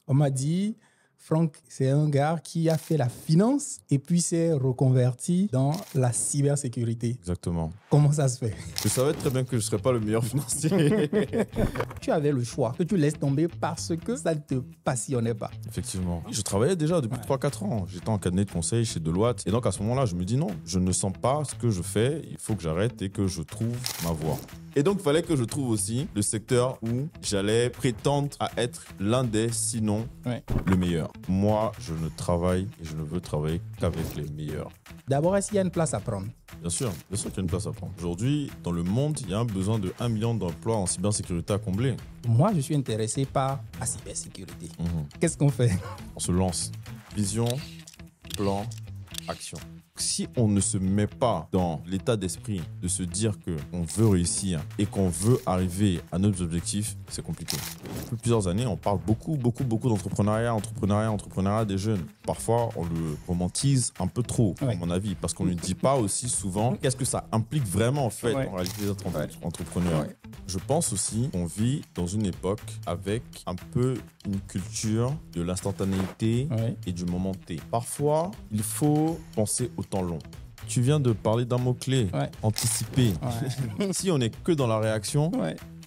On m'a dit, Franck, c'est un gars qui a fait la finance et puis s'est reconverti dans la cybersécurité. Exactement. Comment ça se fait? Je savais très bien que je ne serais pas le meilleur financier. Tu avais le choix que tu laisses tomber parce que ça ne te passionnait pas. Effectivement. Je travaillais déjà depuis 3-4 ans. J'étais en cabinet de conseil chez Deloitte. Et donc à ce moment-là, je me dis non, je ne sens pas ce que je fais. Il faut que j'arrête et que je trouve ma voie. Et donc, il fallait que je trouve aussi le secteur où j'allais prétendre à être l'un des, sinon le meilleur. Moi, je ne travaille et je ne veux travailler qu'avec les meilleurs. D'abord, est-ce qu'il y a une place à prendre? Bien sûr qu'il y a une place à prendre. Aujourd'hui, dans le monde, il y a un besoin de 1 million d'emplois en cybersécurité à combler. Moi, je suis intéressé par la cybersécurité. Qu'est-ce qu'on fait? On se lance. Vision, plan, action. Si on ne se met pas dans l'état d'esprit de se dire qu'on veut réussir et qu'on veut arriver à nos objectifs, c'est compliqué. Depuis plusieurs années, on parle beaucoup d'entrepreneuriat des jeunes. Parfois, on le romantise un peu trop, à mon avis, parce qu'on ne dit pas aussi souvent qu'est-ce que ça implique vraiment en fait en réalité d'être entrepreneur. Je pense aussi qu'on vit dans une époque avec un peu une culture de l'instantanéité et du moment T. Parfois, il faut penser au temps long. Tu viens de parler d'un mot-clé, anticiper. Si on n'est que dans la réaction,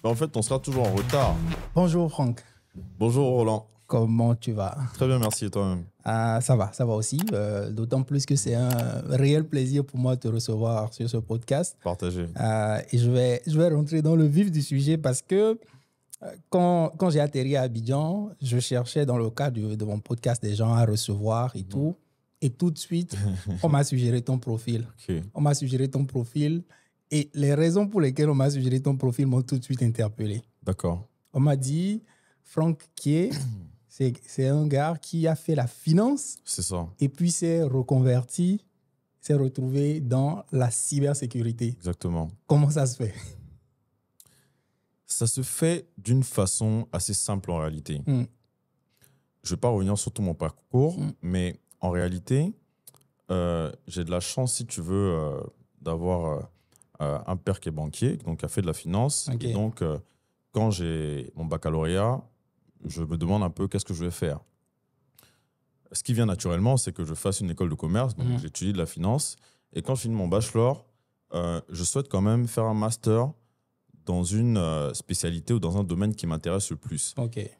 en fait, on sera toujours en retard. Bonjour Franck. Bonjour Roland. Comment tu vas? Très bien, merci. Et toi-même? Ça va aussi. D'autant plus que c'est un réel plaisir pour moi de te recevoir sur ce podcast. Partagé. Et je vais rentrer dans le vif du sujet parce que quand j'ai atterri à Abidjan, je cherchais dans le cadre de mon podcast des gens à recevoir et tout. Et tout de suite, on m'a suggéré ton profil. On m'a suggéré ton profil. Et les raisons pour lesquelles on m'a suggéré ton profil m'ont tout de suite interpellé. D'accord. On m'a dit, Franck Kié, c'est un gars qui a fait la finance. C'est ça. Et puis s'est reconverti, s'est retrouvé dans la cybersécurité. Exactement. Comment ça se fait? Ça se fait d'une façon assez simple en réalité. Je ne vais pas revenir sur tout mon parcours, mais en réalité, j'ai de la chance, si tu veux, d'avoir un père qui est banquier, donc qui a fait de la finance. Et donc, quand j'ai mon baccalauréat, je me demande un peu qu'est-ce que je vais faire. Ce qui vient naturellement, c'est que je fasse une école de commerce, donc j'étudie de la finance. Et quand je finis mon bachelor, je souhaite quand même faire un master dans une spécialité ou dans un domaine qui m'intéresse le plus.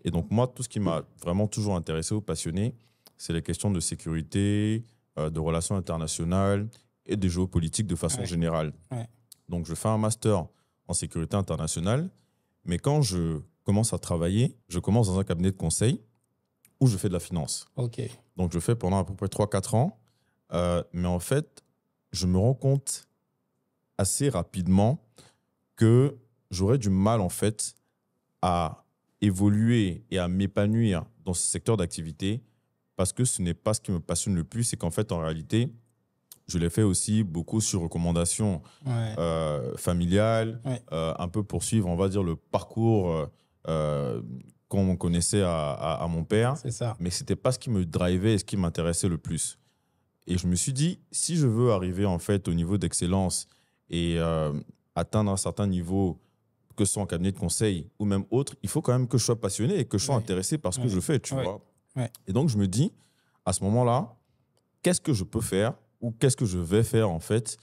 Et donc moi, tout ce qui m'a vraiment toujours intéressé ou passionné, c'est les questions de sécurité, de relations internationales et de géopolitique de façon générale. Donc je fais un master en sécurité internationale, mais quand je commence à travailler, je commence dans un cabinet de conseil où je fais de la finance. Donc je fais pendant à peu près 3-4 ans, mais en fait, je me rends compte assez rapidement que j'aurais du mal en fait à évoluer et à m'épanouir dans ce secteur d'activité parce que ce n'est pas ce qui me passionne le plus. C'est qu'en fait, en réalité, je l'ai fait aussi beaucoup sur recommandation familiale, un peu pour suivre, on va dire, le parcours qu'on connaissait à mon père. Mais ce n'était pas ce qui me drivait et ce qui m'intéressait le plus. Et je me suis dit, si je veux arriver en fait au niveau d'excellence et atteindre un certain niveau, que ce soit en cabinet de conseil ou même autre, il faut quand même que je sois passionné et que je sois intéressé par ce que je fais, tu vois. Et donc, je me dis, à ce moment-là, qu'est-ce que je peux faire ou qu'est-ce que je vais faire, en fait,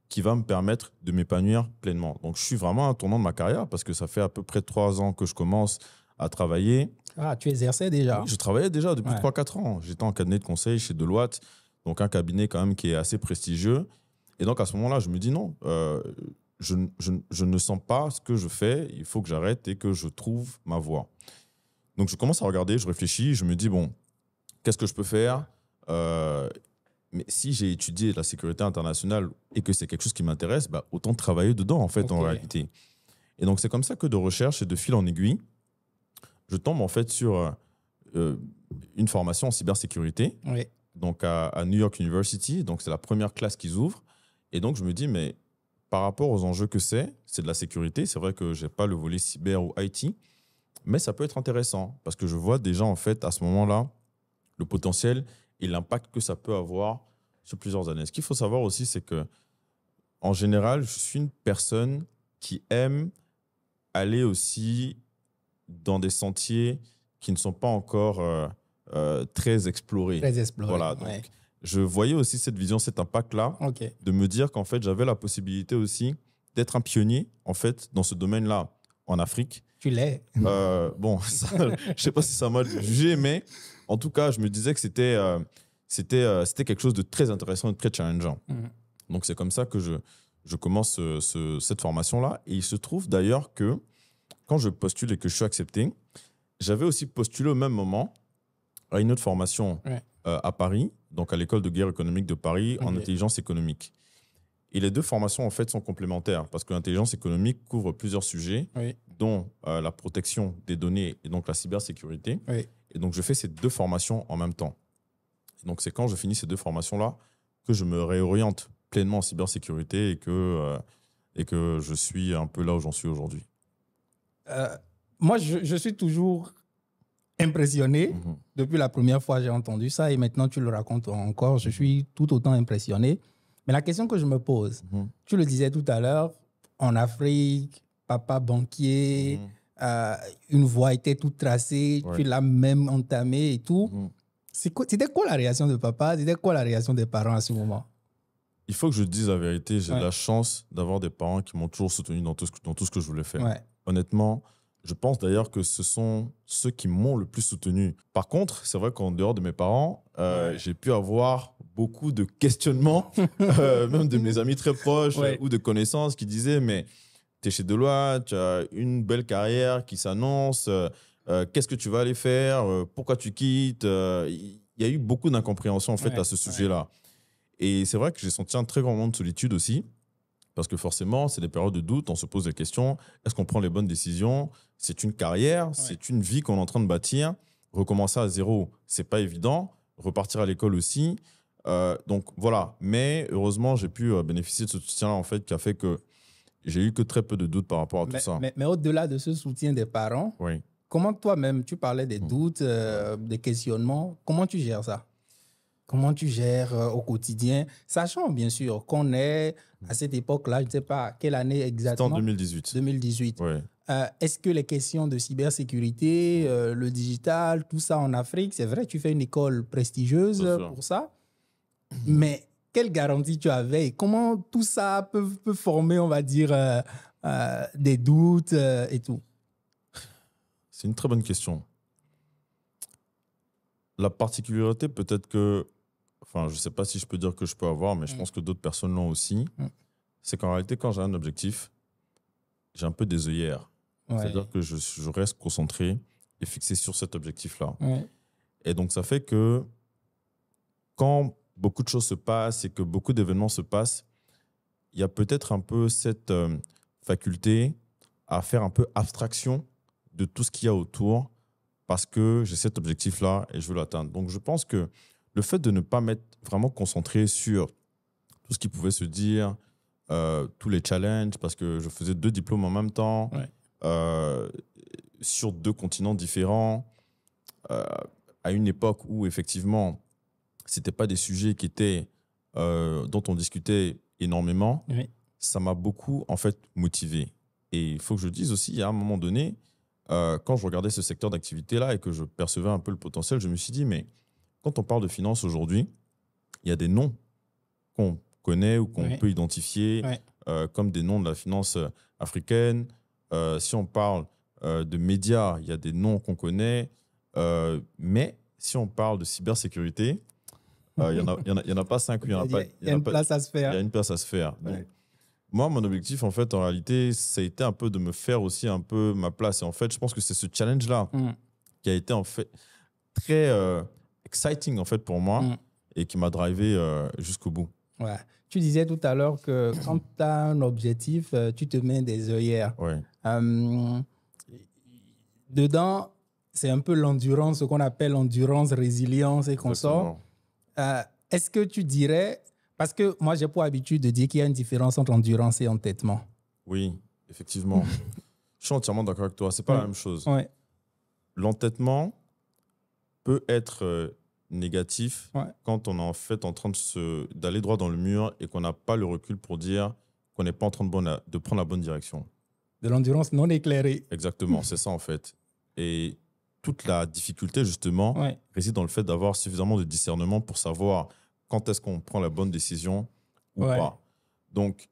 qui va me permettre de m'épanouir pleinement. Donc, je suis vraiment à un tournant de ma carrière parce que ça fait à peu près 3 ans que je commence à travailler. Ah, tu exerçais déjà? Oui, je travaillais déjà depuis 3-4 ans. J'étais en cabinet de conseil chez Deloitte, donc un cabinet quand même qui est assez prestigieux. Et donc, à ce moment-là, je me dis non, je ne sens pas ce que je fais, il faut que j'arrête et que je trouve ma voie. Donc, je commence à regarder, je réfléchis, je me dis, bon, qu'est-ce que je peux faire mais si j'ai étudié la sécurité internationale et que c'est quelque chose qui m'intéresse, bah, autant travailler dedans, en fait, en réalité. Et donc, c'est comme ça que de recherche et de fil en aiguille, je tombe, en fait, sur une formation en cybersécurité, donc à New York University. Donc, c'est la première classe qu'ils ouvrent. Et donc, je me dis, mais par rapport aux enjeux que c'est de la sécurité. C'est vrai que je n'ai pas le volet cyber ou IT, mais ça peut être intéressant parce que je vois déjà, en fait, à ce moment-là, le potentiel et l'impact que ça peut avoir sur plusieurs années. Ce qu'il faut savoir aussi, c'est que, en général, je suis une personne qui aime aller aussi dans des sentiers qui ne sont pas encore très explorés. Très exploré. Voilà, donc je voyais aussi cette vision, cet impact-là, de me dire qu'en fait, j'avais la possibilité aussi d'être un pionnier, en fait, dans ce domaine-là, en Afrique. Tu l'es. Bon, je ne sais pas si ça m'a jugé, mais en tout cas, je me disais que c'était quelque chose de très intéressant et de très challengeant. Donc, c'est comme ça que je commence cette formation-là. Et il se trouve d'ailleurs que quand je postule et que je suis accepté, j'avais aussi postulé au même moment à une autre formation à Paris, donc à l'école de guerre économique de Paris, en intelligence économique. Et les deux formations, en fait, sont complémentaires parce que l'intelligence économique couvre plusieurs sujets, dont la protection des données et donc la cybersécurité. Et donc, je fais ces deux formations en même temps. Et donc, c'est quand je finis ces deux formations-là que je me réoriente pleinement en cybersécurité et que je suis un peu là où j'en suis aujourd'hui. Moi, je suis toujours impressionné. Depuis la première fois, j'ai entendu ça et maintenant, tu le racontes encore. Je suis tout autant impressionné. Mais la question que je me pose, tu le disais tout à l'heure, en Afrique, papa banquier, une voie était toute tracée, tu l'as même entamée et tout. C'était quoi la réaction de papa? C'était quoi la réaction des parents à ce moment? Il faut que je dise la vérité, j'ai de la chance d'avoir des parents qui m'ont toujours soutenu dans tout ce que je voulais faire. Honnêtement, je pense d'ailleurs que ce sont ceux qui m'ont le plus soutenu. Par contre, c'est vrai qu'en dehors de mes parents, j'ai pu avoir beaucoup de questionnements, même de mes amis très proches ou de connaissances qui disaient « mais tu es chez Deloitte, tu as une belle carrière qui s'annonce, qu'est-ce que tu vas aller faire, pourquoi tu quittes ?» Il y a eu beaucoup d'incompréhension en fait à ce sujet-là. Et c'est vrai que j'ai senti un très grand moment de solitude aussi, parce que forcément, c'est des périodes de doute, on se pose des questions. Est-ce qu'on prend les bonnes décisions? C'est une carrière, c'est une vie qu'on est en train de bâtir. Recommencer à zéro, c'est pas évident. Repartir à l'école aussi. Donc voilà. Mais heureusement, j'ai pu bénéficier de ce soutien-là, en fait, qui a fait que j'ai eu que très peu de doutes par rapport à tout ça. Mais au-delà de ce soutien des parents, comment toi-même, tu parlais des doutes, des questionnements, comment tu gères ça? Comment tu gères au quotidien, sachant bien sûr qu'on est à cette époque-là, je ne sais pas quelle année exactement. C'était en 2018. 2018. Est-ce que les questions de cybersécurité, le digital, tout ça en Afrique, c'est vrai, tu fais une école prestigieuse pour ça, mais quelle garantie tu avais et comment tout ça peut former, on va dire, des doutes et tout? C'est une très bonne question. La particularité, peut-être que, enfin, je ne sais pas si je peux dire que je peux avoir, mais je pense que d'autres personnes l'ont aussi, c'est qu'en réalité, quand j'ai un objectif, j'ai un peu des œillères. C'est-à-dire que je reste concentré et fixé sur cet objectif-là. Et donc, ça fait que quand beaucoup de choses se passent et que beaucoup d'événements se passent, il y a peut-être un peu cette faculté à faire un peu abstraction de tout ce qu'il y a autour parce que j'ai cet objectif-là et je veux l'atteindre. Donc, je pense que le fait de ne pas m'être vraiment concentré sur tout ce qui pouvait se dire, tous les challenges, parce que je faisais 2 diplômes en même temps, sur 2 continents différents, à une époque où, effectivement, ce n'étaient pas des sujets qui étaient, dont on discutait énormément, ça m'a beaucoup, en fait, motivé. Et il faut que je dise aussi, à un moment donné, quand je regardais ce secteur d'activité-là et que je percevais un peu le potentiel, je me suis dit, mais quand on parle de finance aujourd'hui, il y a des noms qu'on connaît ou qu'on peut identifier comme des noms de la finance africaine. Si on parle de médias, il y a des noms qu'on connaît. Mais si on parle de cybersécurité, il y en a pas 5 ou il y en a pas. Il y a une place à se faire. Il y a une place à se faire. Donc, moi, mon objectif, en fait, en réalité, ça a été un peu de me faire aussi un peu ma place. Et en fait, je pense que c'est ce challenge-là qui a été en fait très exciting en fait pour moi et qui m'a drivé jusqu'au bout. Tu disais tout à l'heure que quand tu as un objectif, tu te mets des œillères. Dedans, c'est un peu l'endurance, ce qu'on appelle endurance, résilience et consorts. Est-ce que tu dirais, parce que moi j'ai pour habitude de dire qu'il y a une différence entre endurance et entêtement. Oui, effectivement. Je suis entièrement d'accord avec toi. C'est pas la même chose. L'entêtement peut être négatif quand on est en fait en train d'aller droit dans le mur et qu'on n'a pas le recul pour dire qu'on n'est pas en train de prendre la bonne direction. De l'endurance non éclairée. Exactement, c'est ça en fait. Et toute la difficulté, justement, réside dans le fait d'avoir suffisamment de discernement pour savoir quand est-ce qu'on prend la bonne décision ou pas. Donc,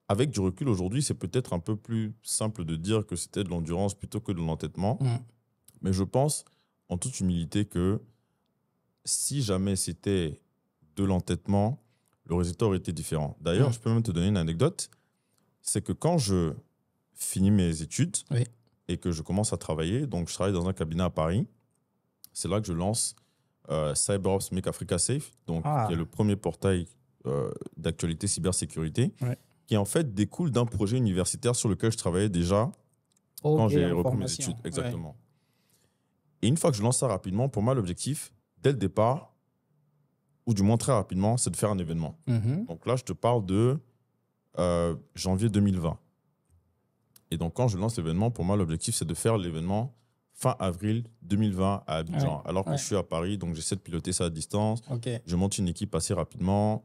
avec du recul aujourd'hui, c'est peut-être un peu plus simple de dire que c'était de l'endurance plutôt que de l'entêtement. Mais je pense, en toute humilité, que si jamais c'était de l'entêtement, le résultat aurait été différent. D'ailleurs, je peux même te donner une anecdote. C'est que quand je finis mes études et que je commence à travailler, donc je travaille dans un cabinet à Paris, c'est là que je lance CyberOps Make Africa Safe, donc, qui est le premier portail d'actualité cybersécurité, qui en fait découle d'un projet universitaire sur lequel je travaillais déjà quand j'ai repris mes études. Exactement. Et une fois que je lance ça rapidement, pour moi, l'objectif, dès le départ, ou du moins très rapidement, c'est de faire un événement. Donc là, je te parle de janvier 2020. Et donc, quand je lance l'événement, pour moi, l'objectif, c'est de faire l'événement fin avril 2020 à Abidjan. Alors que je suis à Paris, donc j'essaie de piloter ça à distance. Je monte une équipe assez rapidement.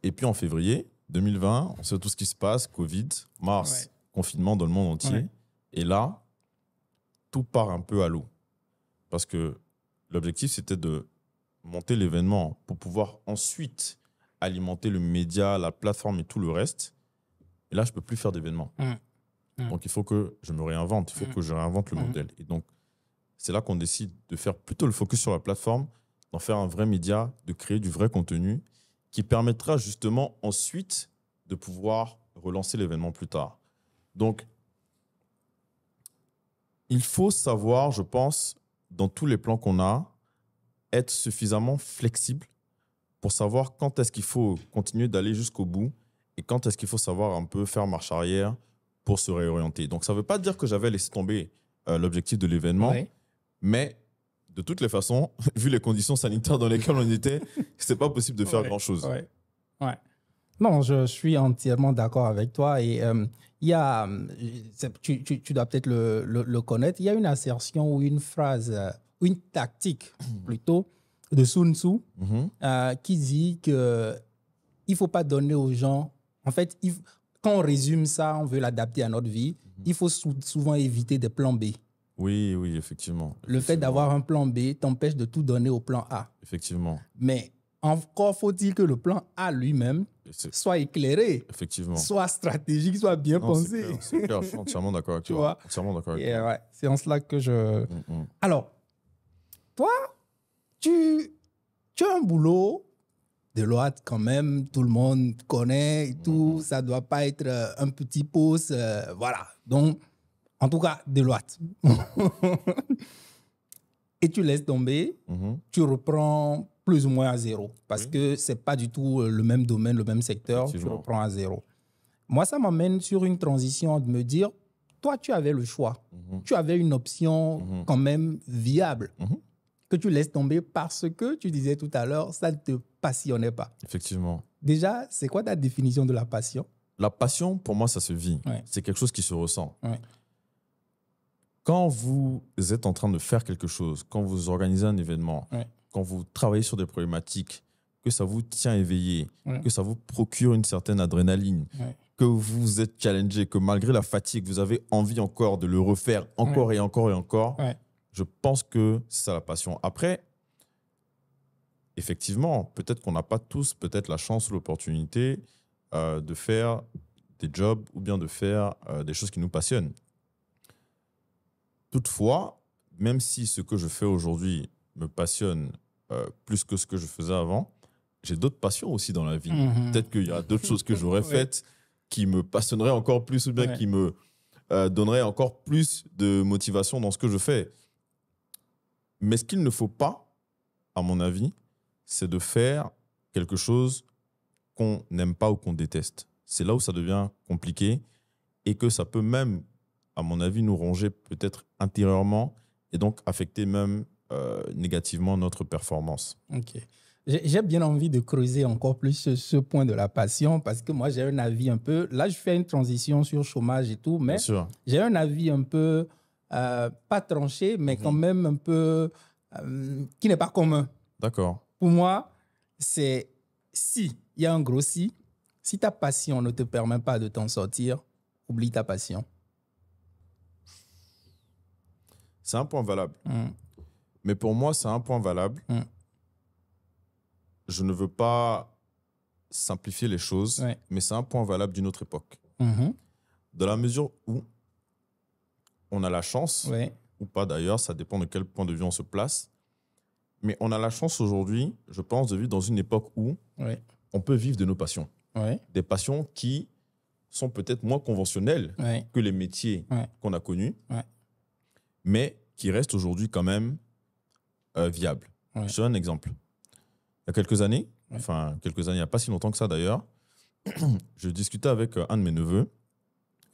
Et puis, en février 2020, on sait tout ce qui se passe, Covid, mars, confinement dans le monde entier. Et là, tout part un peu à l'eau. Parce que l'objectif, c'était de monter l'événement pour pouvoir ensuite alimenter le média, la plateforme et tout le reste. Et là, je ne peux plus faire d'événements. Donc, il faut que je me réinvente. Il faut que je réinvente le modèle. Et donc, c'est là qu'on décide de faire plutôt le focus sur la plateforme, d'en faire un vrai média, de créer du vrai contenu qui permettra justement ensuite de pouvoir relancer l'événement plus tard. Donc, il faut savoir, je pense, dans tous les plans qu'on a, être suffisamment flexible pour savoir quand est-ce qu'il faut continuer d'aller jusqu'au bout et quand est-ce qu'il faut savoir un peu faire marche arrière pour se réorienter. Donc, ça ne veut pas dire que j'avais laissé tomber l'objectif de l'événement, mais de toutes les façons, vu les conditions sanitaires dans lesquelles on était, ce n'est pas possible de faire grand-chose. Non, je suis entièrement d'accord avec toi. Et il y a, tu dois peut-être le connaître, il y a une assertion ou une phrase, une tactique plutôt, de Sun Tzu qui dit qu'il ne faut pas donner aux gens... En fait, quand on résume ça, on veut l'adapter à notre vie, il faut souvent éviter des plans B. Oui, effectivement. Le fait d'avoir un plan B t'empêche de tout donner au plan A. Effectivement. Mais encore faut-il que le plan A lui-même soit éclairé, soit stratégique, soit bien pensé. C'est clair, je suis entièrement d'accord avec toi. Entièrement d'accord avec toi. C'est en cela que je... Alors, toi, tu as un boulot, Deloitte quand même, tout le monde connaît et tout, ça ne doit pas être un petit poste, voilà. Donc, en tout cas, Deloitte. Et tu laisses tomber, tu reprends plus ou moins à zéro parce que ce n'est pas du tout le même domaine, le même secteur, tu reprends à zéro. Moi, ça m'amène sur une transition de me dire, toi, tu avais le choix. Tu avais une option quand même viable que tu laisses tomber parce que, tu disais tout à l'heure, ça ne te passionnait pas. Effectivement. Déjà, c'est quoi ta définition de la passion? La passion, pour moi, ça se vit. C'est quelque chose qui se ressent. Quand vous êtes en train de faire quelque chose, quand vous organisez un événement, quand vous travaillez sur des problématiques, que ça vous tient éveillé, que ça vous procure une certaine adrénaline, que vous êtes challengé, que malgré la fatigue, vous avez envie encore de le refaire encore et encore et encore, je pense que c'est ça la passion. Après, effectivement, peut-être qu'on n'a pas tous peut-être la chance ou l'opportunité de faire des jobs ou bien de faire des choses qui nous passionnent. Toutefois, même si ce que je fais aujourd'hui me passionne plus que ce que je faisais avant, j'ai d'autres passions aussi dans la vie. Peut-être qu'il y a d'autres choses que j'aurais faites qui me passionneraient encore plus ou bien qui me donneraient encore plus de motivation dans ce que je fais. Mais ce qu'il ne faut pas, à mon avis, c'est de faire quelque chose qu'on n'aime pas ou qu'on déteste. C'est là où ça devient compliqué et que ça peut même, à mon avis, nous ronger peut-être intérieurement et donc affecter même négativement notre performance. Ok. J'ai bien envie de creuser encore plus ce point de la passion parce que moi, j'ai un avis un peu... Là, je fais une transition sur chômage et tout, mais j'ai un avis un peu, pas tranché, mais quand même un peu... qui n'est pas commun. D'accord. Pour moi, c'est si, il y a un gros si ta passion ne te permet pas de t'en sortir, oublie ta passion. c'est un point valable. Mais pour moi, c'est un point valable. Je ne veux pas simplifier les choses, mais c'est un point valable d'une autre époque. Dans la mesure où on a la chance, ou pas d'ailleurs, ça dépend de quel point de vue on se place, mais on a la chance aujourd'hui, je pense, de vivre dans une époque où on peut vivre de nos passions. Des passions qui sont peut-être moins conventionnelles que les métiers qu'on a connus, mais qui restent aujourd'hui quand même viables. Je te donne un exemple. Il y a quelques années, il n'y a pas si longtemps que ça d'ailleurs, je discutais avec un de mes neveux.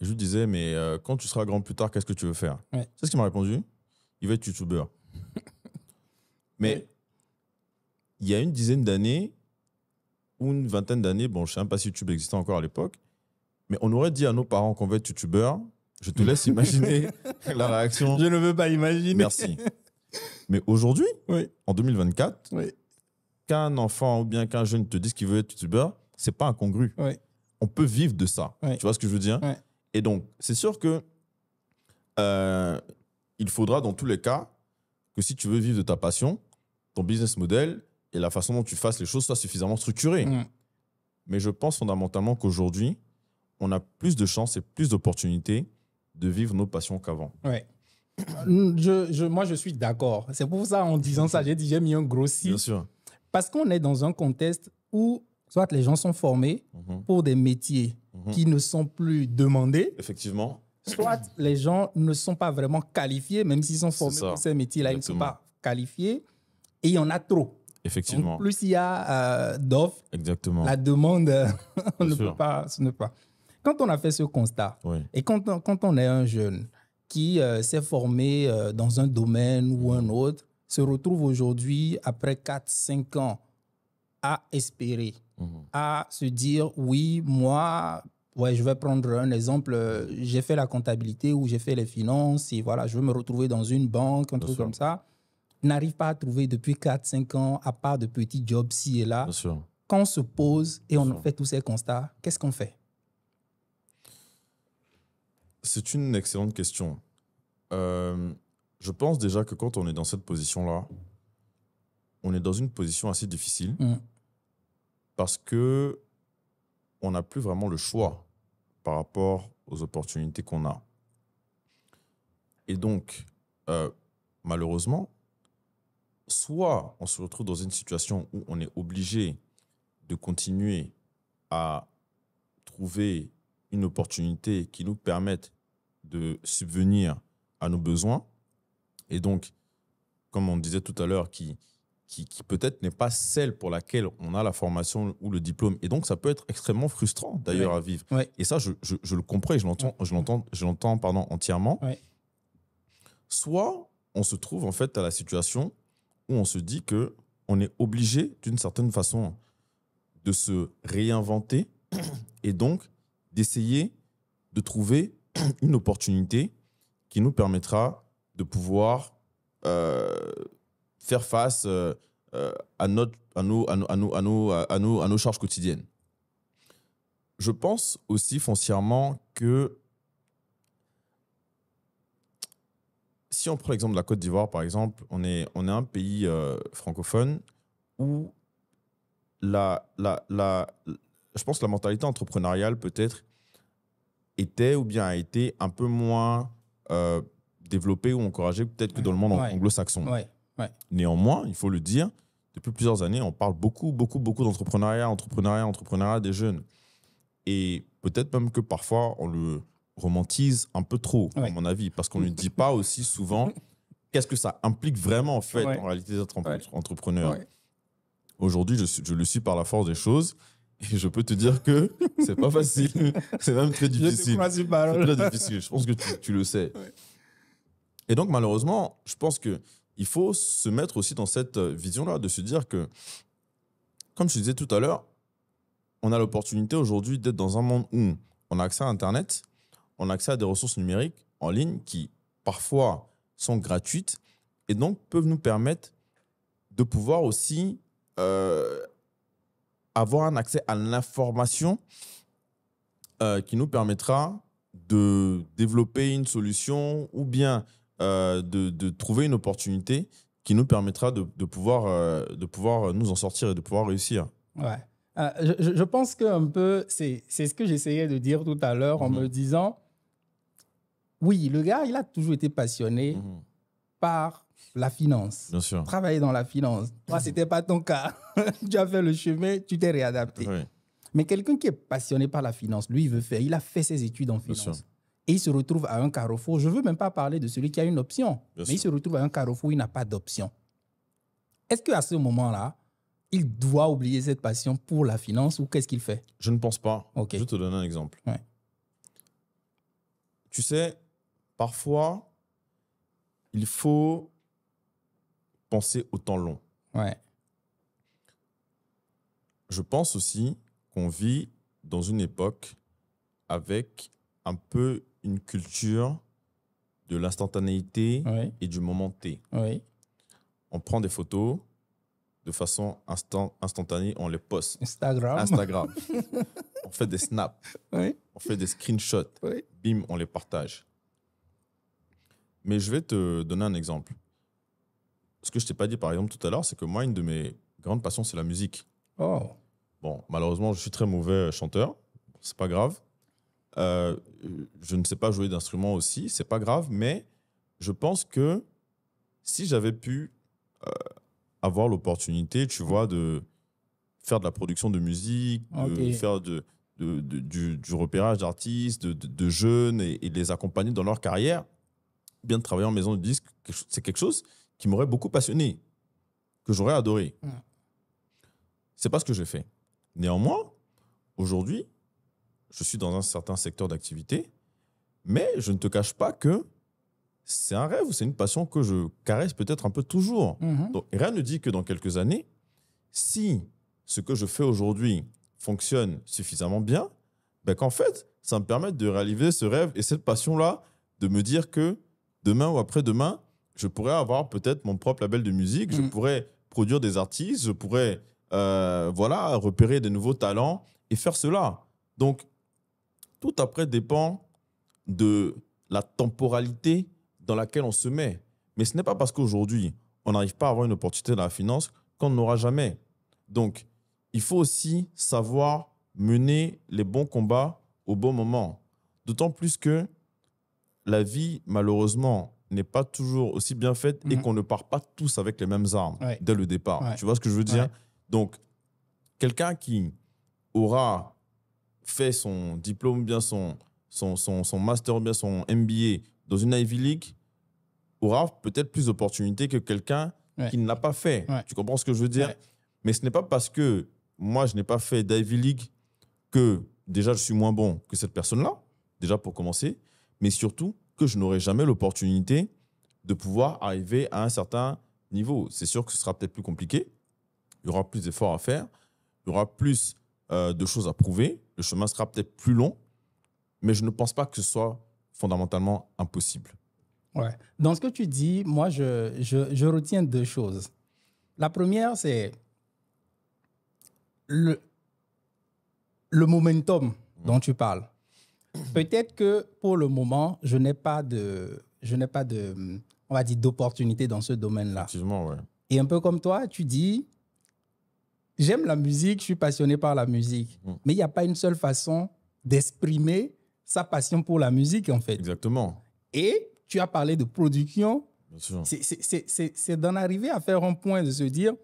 Et je lui disais, mais quand tu seras grand plus tard, qu'est-ce que tu veux faire? Tu sais ce qu'il m'a répondu? Il va être youtubeur. Mais il y a une dizaine d'années, ou une vingtaine d'années, bon, je ne sais même pas si YouTube existait encore à l'époque, mais on aurait dit à nos parents qu'on veut être youtubeur. Je te laisse imaginer la réaction. Je ne veux pas imaginer. Merci. Mais aujourd'hui, en 2024, qu'un enfant ou bien qu'un jeune te dise qu'il veut être youtubeur, ce n'est pas incongru. On peut vivre de ça. Tu vois ce que je veux dire? Et donc, c'est sûr que il faudra dans tous les cas que si tu veux vivre de ta passion, ton business model et la façon dont tu fasses les choses soient suffisamment structurés. Mais je pense fondamentalement qu'aujourd'hui, on a plus de chances et plus d'opportunités de vivre nos passions qu'avant. Moi, je suis d'accord. C'est pour ça, en disant ça, j'ai mis un gros si. Bien sûr. Parce qu'on est dans un contexte où soit les gens sont formés pour des métiers qui ne sont plus demandés. Effectivement. Soit les gens ne sont pas vraiment qualifiés, même s'ils sont formés pour ces métiers-là, ils ne sont pas qualifiés. Et il y en a trop. Effectivement. Donc, plus il y a d'offres, la demande ne peut pas. Quand on a fait ce constat, et quand on est un jeune qui s'est formé dans un domaine ou un autre, se retrouve aujourd'hui, après 4-5 ans, à espérer, à se dire, oui, moi, je vais prendre un exemple, j'ai fait la comptabilité ou j'ai fait les finances et voilà, je veux me retrouver dans une banque, un truc comme ça, n'arrive pas à trouver depuis 4-5 ans, à part de petits jobs ci et là. Quand on se pose et on fait tous ces constats, qu'est-ce qu'on fait? C'est une excellente question. Je pense déjà que quand on est dans cette position-là, on est dans une position assez difficile parce que on n'a plus vraiment le choix par rapport aux opportunités qu'on a. Et donc, malheureusement, soit on se retrouve dans une situation où on est obligé de continuer à trouver une opportunité qui nous permette de subvenir à nos besoins, et donc, comme on disait tout à l'heure, qui peut-être n'est pas celle pour laquelle on a la formation ou le diplôme. Et donc, ça peut être extrêmement frustrant, d'ailleurs, à vivre. Et ça, je le comprends et je l'entends entièrement. Soit on se trouve en fait à la situation où on se dit qu'on est obligé, d'une certaine façon, de se réinventer et donc d'essayer de trouver une opportunité qui nous permettra de pouvoir faire face à nos charges quotidiennes. Je pense aussi foncièrement que si on prend l'exemple de la Côte d'Ivoire, par exemple, on est un pays francophone où je pense que la mentalité entrepreneuriale peut-être était ou bien a été un peu moins développée ou encouragée peut-être que dans le monde anglo-saxon. Néanmoins, il faut le dire, depuis plusieurs années, on parle beaucoup d'entrepreneuriat des jeunes. Et peut-être même que parfois, on le romantise un peu trop, à mon avis, parce qu'on ne dit pas aussi souvent qu'est-ce que ça implique vraiment, en fait, en réalité, d'être entrepreneur. Aujourd'hui, je le suis par la force des choses. Et je peux te dire que c'est pas facile. C'est même très difficile. C'est très difficile. Je pense que tu le sais. Et donc, malheureusement, je pense qu'il faut se mettre aussi dans cette vision-là, de se dire que, comme je disais tout à l'heure, on a l'opportunité aujourd'hui d'être dans un monde où on a accès à Internet, on a accès à des ressources numériques en ligne qui, parfois, sont gratuites et donc peuvent nous permettre de pouvoir aussi avoir un accès à l'information qui nous permettra de développer une solution ou bien de trouver une opportunité qui nous permettra de pouvoir nous en sortir et de pouvoir réussir. Ouais. Je pense que un peu, c'est ce que j'essayais de dire tout à l'heure en me disant, oui, le gars, il a toujours été passionné par la finance. Bien sûr. Travailler dans la finance. Toi, ce n'était pas ton cas. Tu as fait le chemin, tu t'es réadapté. Oui. Mais quelqu'un qui est passionné par la finance, lui, il a fait ses études en Bien finance. sûr. Et il se retrouve à un carrefour. Je ne veux même pas parler de celui qui a une option. Bien Mais il sûr. se retrouve à un carrefour où il n'a pas d'option. Est-ce qu'à ce moment-là, il doit oublier cette passion pour la finance ou qu'est-ce qu'il fait? Je ne pense pas. Ok. Je vais te donner un exemple. Ouais. Tu sais, parfois, il faut penser au temps long. Ouais. Je pense aussi qu'on vit dans une époque avec un peu une culture de l'instantanéité Oui. et du moment T. Oui. On prend des photos de façon instantanée, on les poste. Instagram. On fait des snaps, Oui. on fait des screenshots. Oui. Bim, on les partage. Mais je vais te donner un exemple. Ce que je ne t'ai pas dit, par exemple, tout à l'heure, c'est que moi, une de mes grandes passions, c'est la musique. Oh. Bon, malheureusement, je suis très mauvais chanteur. C'est pas grave. Je ne sais pas jouer d'instrument aussi. C'est pas grave. Mais je pense que si j'avais pu avoir l'opportunité, tu vois, de faire de la production de musique, de faire du repérage d'artistes, de jeunes et de les accompagner dans leur carrière, bien de travailler en maison de disque, c'est quelque chose qui m'aurait beaucoup passionné, que j'aurais adoré. C'est pas ce que j'ai fait. Néanmoins, aujourd'hui, je suis dans un certain secteur d'activité, mais je ne te cache pas que c'est un rêve ou c'est une passion que je caresse peut-être un peu toujours. Donc, rien ne dit que dans quelques années, si ce que je fais aujourd'hui fonctionne suffisamment bien, ben qu'en fait, ça me permet de réaliser ce rêve et cette passion-là, de me dire que demain ou après-demain, je pourrais avoir peut-être mon propre label de musique, je pourrais produire des artistes, je pourrais repérer de nouveaux talents et faire cela. Donc, tout après dépend de la temporalité dans laquelle on se met. Mais ce n'est pas parce qu'aujourd'hui, on n'arrive pas à avoir une opportunité dans la finance qu'on n'aura jamais. Donc, il faut aussi savoir mener les bons combats au bon moment. D'autant plus que la vie, malheureusement, n'est pas toujours aussi bien faite et qu'on ne part pas tous avec les mêmes armes dès le départ. Tu vois ce que je veux dire? Donc, quelqu'un qui aura fait son diplôme, bien son master, bien son MBA dans une Ivy League, aura peut-être plus d'opportunités que quelqu'un qui ne l'a pas fait. Tu comprends ce que je veux dire? Mais ce n'est pas parce que moi, je n'ai pas fait d'Ivy League que déjà je suis moins bon que cette personne-là, déjà pour commencer, mais surtout que je n'aurai jamais l'opportunité de pouvoir arriver à un certain niveau. C'est sûr que ce sera peut-être plus compliqué, il y aura plus d'efforts à faire, il y aura plus de choses à prouver, le chemin sera peut-être plus long, mais je ne pense pas que ce soit fondamentalement impossible. Ouais. Dans ce que tu dis, moi, je retiens deux choses. La première, c'est le momentum dont tu parles. Peut-être que pour le moment, je n'ai pas de, on va dire, d'opportunité dans ce domaine-là. Effectivement, ouais. Et un peu comme toi, tu dis, j'aime la musique, je suis passionné par la musique. Mais il n'y a pas une seule façon d'exprimer sa passion pour la musique, en fait. Exactement. Et tu as parlé de production. Bien sûr. C'est d'en arriver à faire un point de se dire,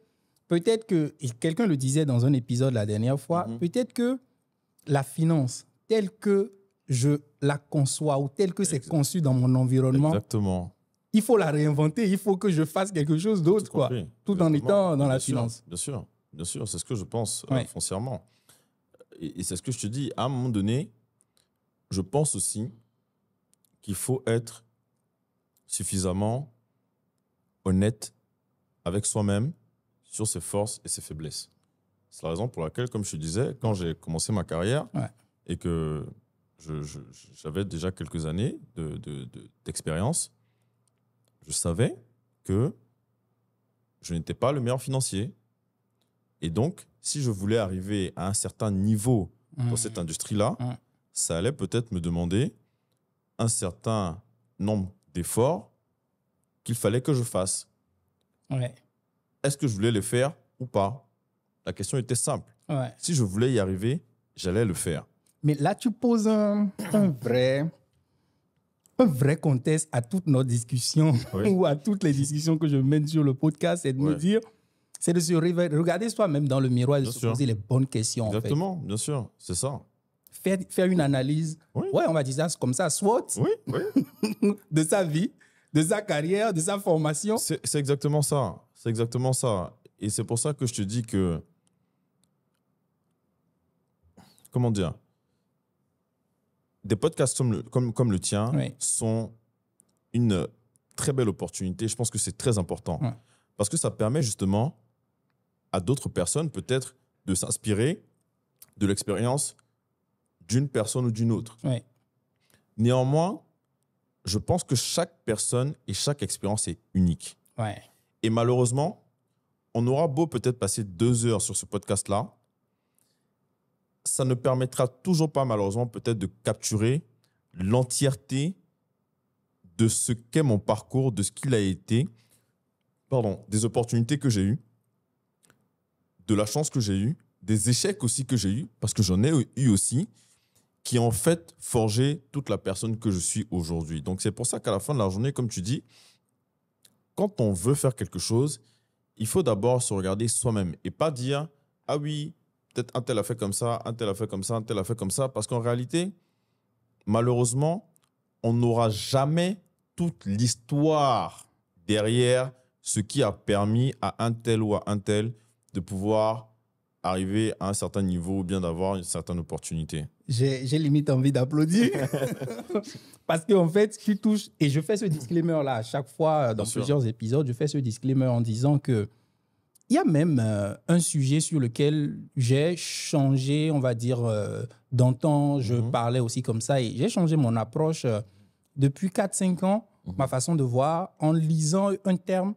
peut-être que, et quelqu'un le disait dans un épisode la dernière fois, peut-être que la finance, telle que je la conçois ou telle que c'est conçu dans mon environnement, exactement, il faut la réinventer, il faut que je fasse quelque chose d'autre, quoi, tout en étant dans la finance. Bien sûr, c'est ce que je pense foncièrement. Et c'est ce que je te dis, à un moment donné, je pense aussi qu'il faut être suffisamment honnête avec soi-même sur ses forces et ses faiblesses. C'est la raison pour laquelle, comme je te disais, quand j'ai commencé ma carrière et que j'avais déjà quelques années d'expérience, je savais que je n'étais pas le meilleur financier. Et donc, si je voulais arriver à un certain niveau dans cette industrie-là, ça allait peut-être me demander un certain nombre d'efforts qu'il fallait que je fasse. Ouais. Est-ce que je voulais le faire ou pas? La question était simple. Ouais. Si je voulais y arriver, j'allais le faire. Mais là, tu poses un vrai contexte à toutes nos discussions ou à toutes les discussions que je mène sur le podcast, c'est de me dire, c'est de se regarder soi-même dans le miroir et de se poser les bonnes questions. Exactement, bien sûr, c'est ça. Faire une analyse, on va dire ça comme ça, SWOT, de sa vie, de sa carrière, de sa formation. C'est exactement ça. C'est exactement ça. Et c'est pour ça que je te dis que, comment dire, des podcasts comme le tien sont une très belle opportunité. Je pense que c'est très important. Parce que ça permet justement à d'autres personnes peut-être de s'inspirer de l'expérience d'une personne ou d'une autre. Néanmoins, je pense que chaque personne et chaque expérience est unique. Et malheureusement, on aura beau peut-être passer 2 heures sur ce podcast-là, ça ne permettra toujours pas, malheureusement, peut-être de capturer l'entièreté de ce qu'est mon parcours, de ce qu'il a été, des opportunités que j'ai eues, de la chance que j'ai eue, des échecs aussi que j'ai eus, parce que j'en ai eu aussi, qui ont en fait forgé toute la personne que je suis aujourd'hui. Donc, c'est pour ça qu'à la fin de la journée, comme tu dis, quand on veut faire quelque chose, il faut d'abord se regarder soi-même et pas dire « Ah oui, peut-être un tel a fait comme ça, un tel a fait comme ça, un tel a fait comme ça », parce qu'en réalité, malheureusement, on n'aura jamais toute l'histoire derrière ce qui a permis à un tel ou à un tel de pouvoir arriver à un certain niveau ou bien d'avoir une certaine opportunité. J'ai limite envie d'applaudir parce qu'en fait, tu touches, et je fais ce disclaimer-là à chaque fois dans plusieurs épisodes, je fais ce disclaimer en disant que il y a même un sujet sur lequel j'ai changé, on va dire, d'antan, je parlais aussi comme ça, et j'ai changé mon approche depuis 4-5 ans, ma façon de voir, en lisant un terme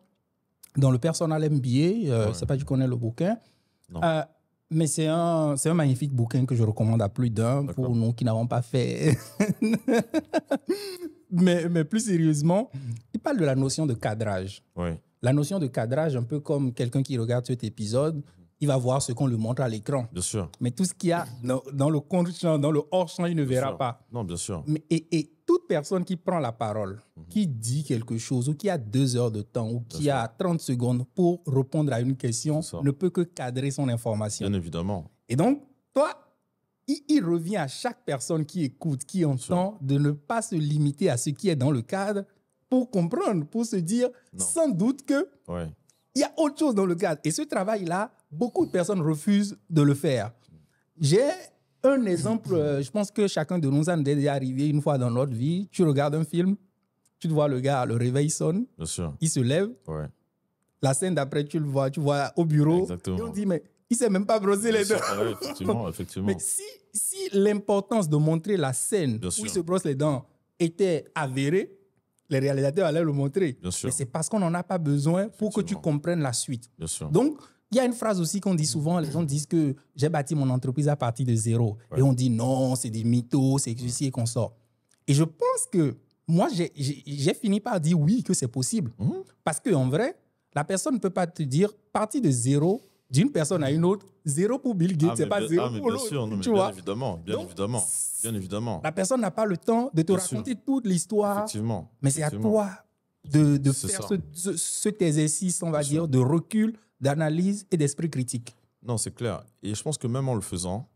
dans le Personal MBA, je ne sais pas si tu connais le bouquin, mais c'est un magnifique bouquin que je recommande à plus d'un pour nous qui n'avons pas fait. mais plus sérieusement, il parle de la notion de cadrage. La notion de cadrage, un peu comme quelqu'un qui regarde cet épisode, il va voir ce qu'on lui montre à l'écran. Bien sûr. Mais tout ce qu'il y a dans le contre-champ, dans le hors-champ, il ne verra pas. Non, bien sûr. Et toute personne qui prend la parole, qui dit quelque chose, ou qui a 2 heures de temps, ou qui a 30 secondes pour répondre à une question, ne peut que cadrer son information. Bien évidemment. Et donc, toi, il revient à chaque personne qui écoute, qui entend, de ne pas se limiter à ce qui est dans le cadre pour comprendre, pour se dire sans doute que il y a autre chose dans le cadre. Et ce travail-là, beaucoup de personnes refusent de le faire. J'ai un exemple, je pense que chacun de nous en est déjà arrivé une fois dans notre vie. Tu regardes un film, tu te vois le gars, le réveil sonne, il se lève. La scène d'après, tu le vois, au bureau. Exactement. Et on dit, mais il ne s'est même pas brossé les dents. Effectivement. Mais si l'importance de montrer la scène où il se brosse les dents était avérée, les réalisateurs allaient le montrer. Mais c'est parce qu'on n'en a pas besoin pour que tu comprennes la suite. Donc, il y a une phrase aussi qu'on dit souvent, les gens disent que j'ai bâti mon entreprise à partir de zéro. Et on dit non, c'est des mythos, c'est ceci et qu'on sort. Et je pense que moi, j'ai fini par dire oui, que c'est possible. Parce qu'en vrai, la personne ne peut pas te dire partir de zéro, d'une personne à une autre, zéro pour Bill Gates, c'est pas zéro pour l'autre. Bien évidemment, bien évidemment. La personne n'a pas le temps de te raconter toute l'histoire. Mais c'est à toi de faire cet exercice, on va dire, de recul, d'analyse et d'esprit critique. Non, c'est clair. Et je pense que même en le faisant,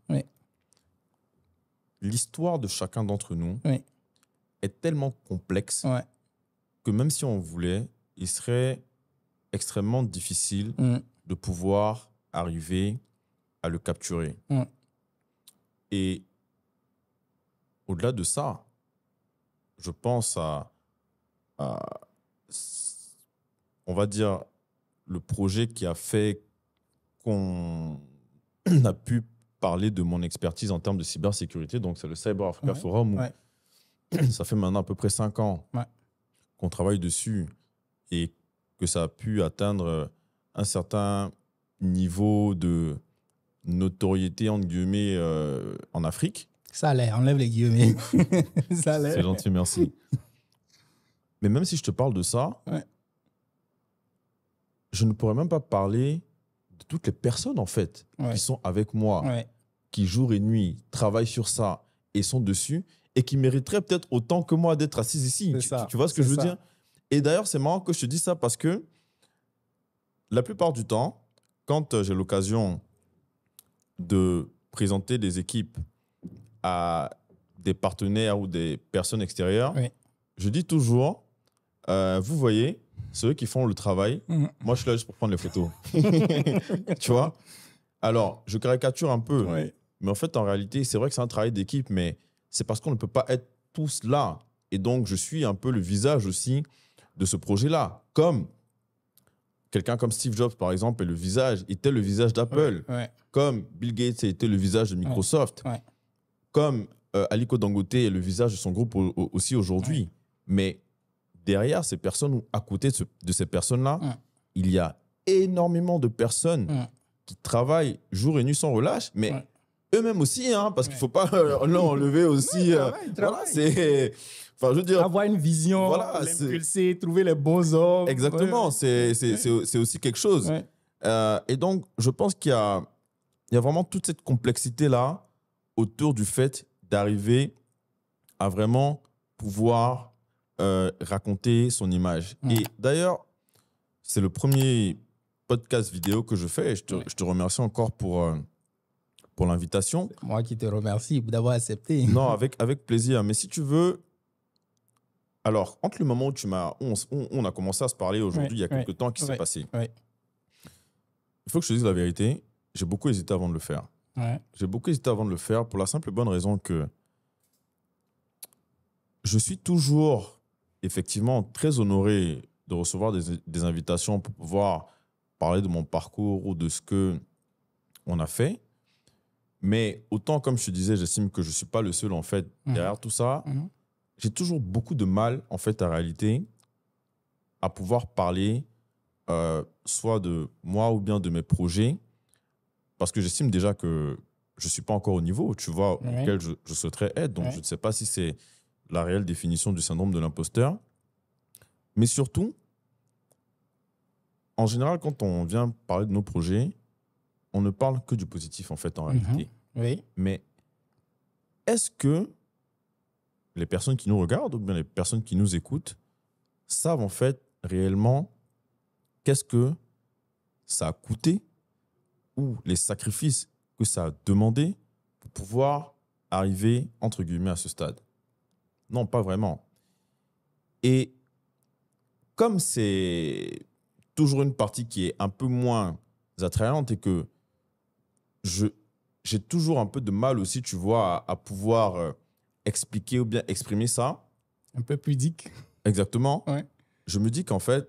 l'histoire de chacun d'entre nous est tellement complexe que même si on voulait, il serait extrêmement difficile de pouvoir arriver à le capturer. Et au-delà de ça, je pense à, on va dire, le projet qui a fait qu'on a pu parler de mon expertise en termes de cybersécurité. Donc, c'est le Cyber Africa Forum. Où ça fait maintenant à peu près 5 ans qu'on travaille dessus et que ça a pu atteindre un certain niveau de notoriété, entre guillemets, en Afrique. Ça l'est, enlève les guillemets. C'est gentil, merci. Mais même si je te parle de ça, je ne pourrais même pas parler de toutes les personnes, en fait, qui sont avec moi, qui jour et nuit travaillent sur ça et sont dessus et qui mériteraient peut-être autant que moi d'être assises ici. Tu vois ce que je veux dire? Et d'ailleurs, c'est marrant que je te dise ça parce que la plupart du temps, quand j'ai l'occasion de présenter des équipes à des partenaires ou des personnes extérieures, je dis toujours, vous voyez, ceux qui font le travail, moi je suis là juste pour prendre les photos. Tu vois? Alors, je caricature un peu, mais en fait, en réalité, c'est vrai que c'est un travail d'équipe, mais c'est parce qu'on ne peut pas être tous là. Et donc, je suis un peu le visage aussi de ce projet-là. Comme quelqu'un comme Steve Jobs, par exemple, était le visage d'Apple. Comme Bill Gates était le visage de Microsoft. Comme Aliko Dangote est le visage de son groupe aussi aujourd'hui. Mais derrière ces personnes, ou à côté de ces personnes-là, il y a énormément de personnes qui travaillent jour et nuit sans relâche, mais eux-mêmes aussi, hein, parce qu'il ne faut pas l'enlever aussi. Voilà, c'est... Enfin, je veux dire, avoir une vision, l'impulser, trouver les bons hommes. Exactement, c'est aussi quelque chose. Et donc, je pense qu'il y a vraiment toute cette complexité-là autour du fait d'arriver à vraiment pouvoir raconter son image. Et d'ailleurs, c'est le premier podcast vidéo que je fais. Et je te remercie encore pour l'invitation. C'est moi qui te remercie d'avoir accepté. Non, avec plaisir. Mais si tu veux... Alors, entre le moment où on a commencé à se parler aujourd'hui, il y a quelques temps qui s'est passé. Il faut que je te dise la vérité, j'ai beaucoup hésité avant de le faire. J'ai beaucoup hésité avant de le faire pour la simple et bonne raison que je suis toujours effectivement très honoré de recevoir des invitations pour pouvoir parler de mon parcours ou de ce qu'on a fait. Mais autant, comme je te disais, j'estime que je ne suis pas le seul en fait derrière tout ça. J'ai toujours beaucoup de mal, en fait, en réalité, à pouvoir parler soit de moi ou bien de mes projets, parce que j'estime déjà que je ne suis pas encore au niveau, tu vois, auquel je souhaiterais être. Donc, je ne sais pas si c'est la réelle définition du syndrome de l'imposteur. Mais surtout, en général, quand on vient parler de nos projets, on ne parle que du positif, en fait, en réalité. Mais est-ce que les personnes qui nous regardent ou bien les personnes qui nous écoutent savent en fait réellement qu'est-ce que ça a coûté ou les sacrifices que ça a demandé pour pouvoir arriver, entre guillemets, à ce stade? Non, pas vraiment. Et comme c'est toujours une partie qui est un peu moins attrayante et que j'ai toujours un peu de mal aussi, tu vois, à pouvoir... expliquer ou bien exprimer ça. Un peu pudique. Exactement. Je me dis qu'en fait,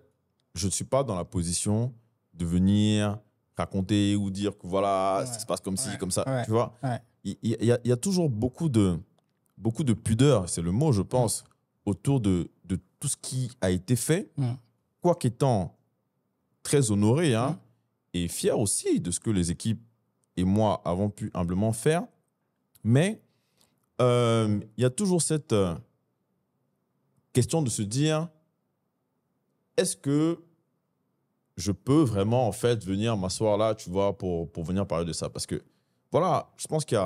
je ne suis pas dans la position de venir raconter ou dire que voilà, ça se passe comme ci, comme ça. Tu vois, il y a toujours beaucoup de pudeur, c'est le mot, je pense, autour de tout ce qui a été fait, quoique étant très honoré et fier aussi de ce que les équipes et moi avons pu humblement faire. Mais il y a toujours cette question de se dire, est-ce que je peux vraiment en fait venir m'asseoir là, tu vois, pour venir parler de ça? Parce que voilà, je pense qu'il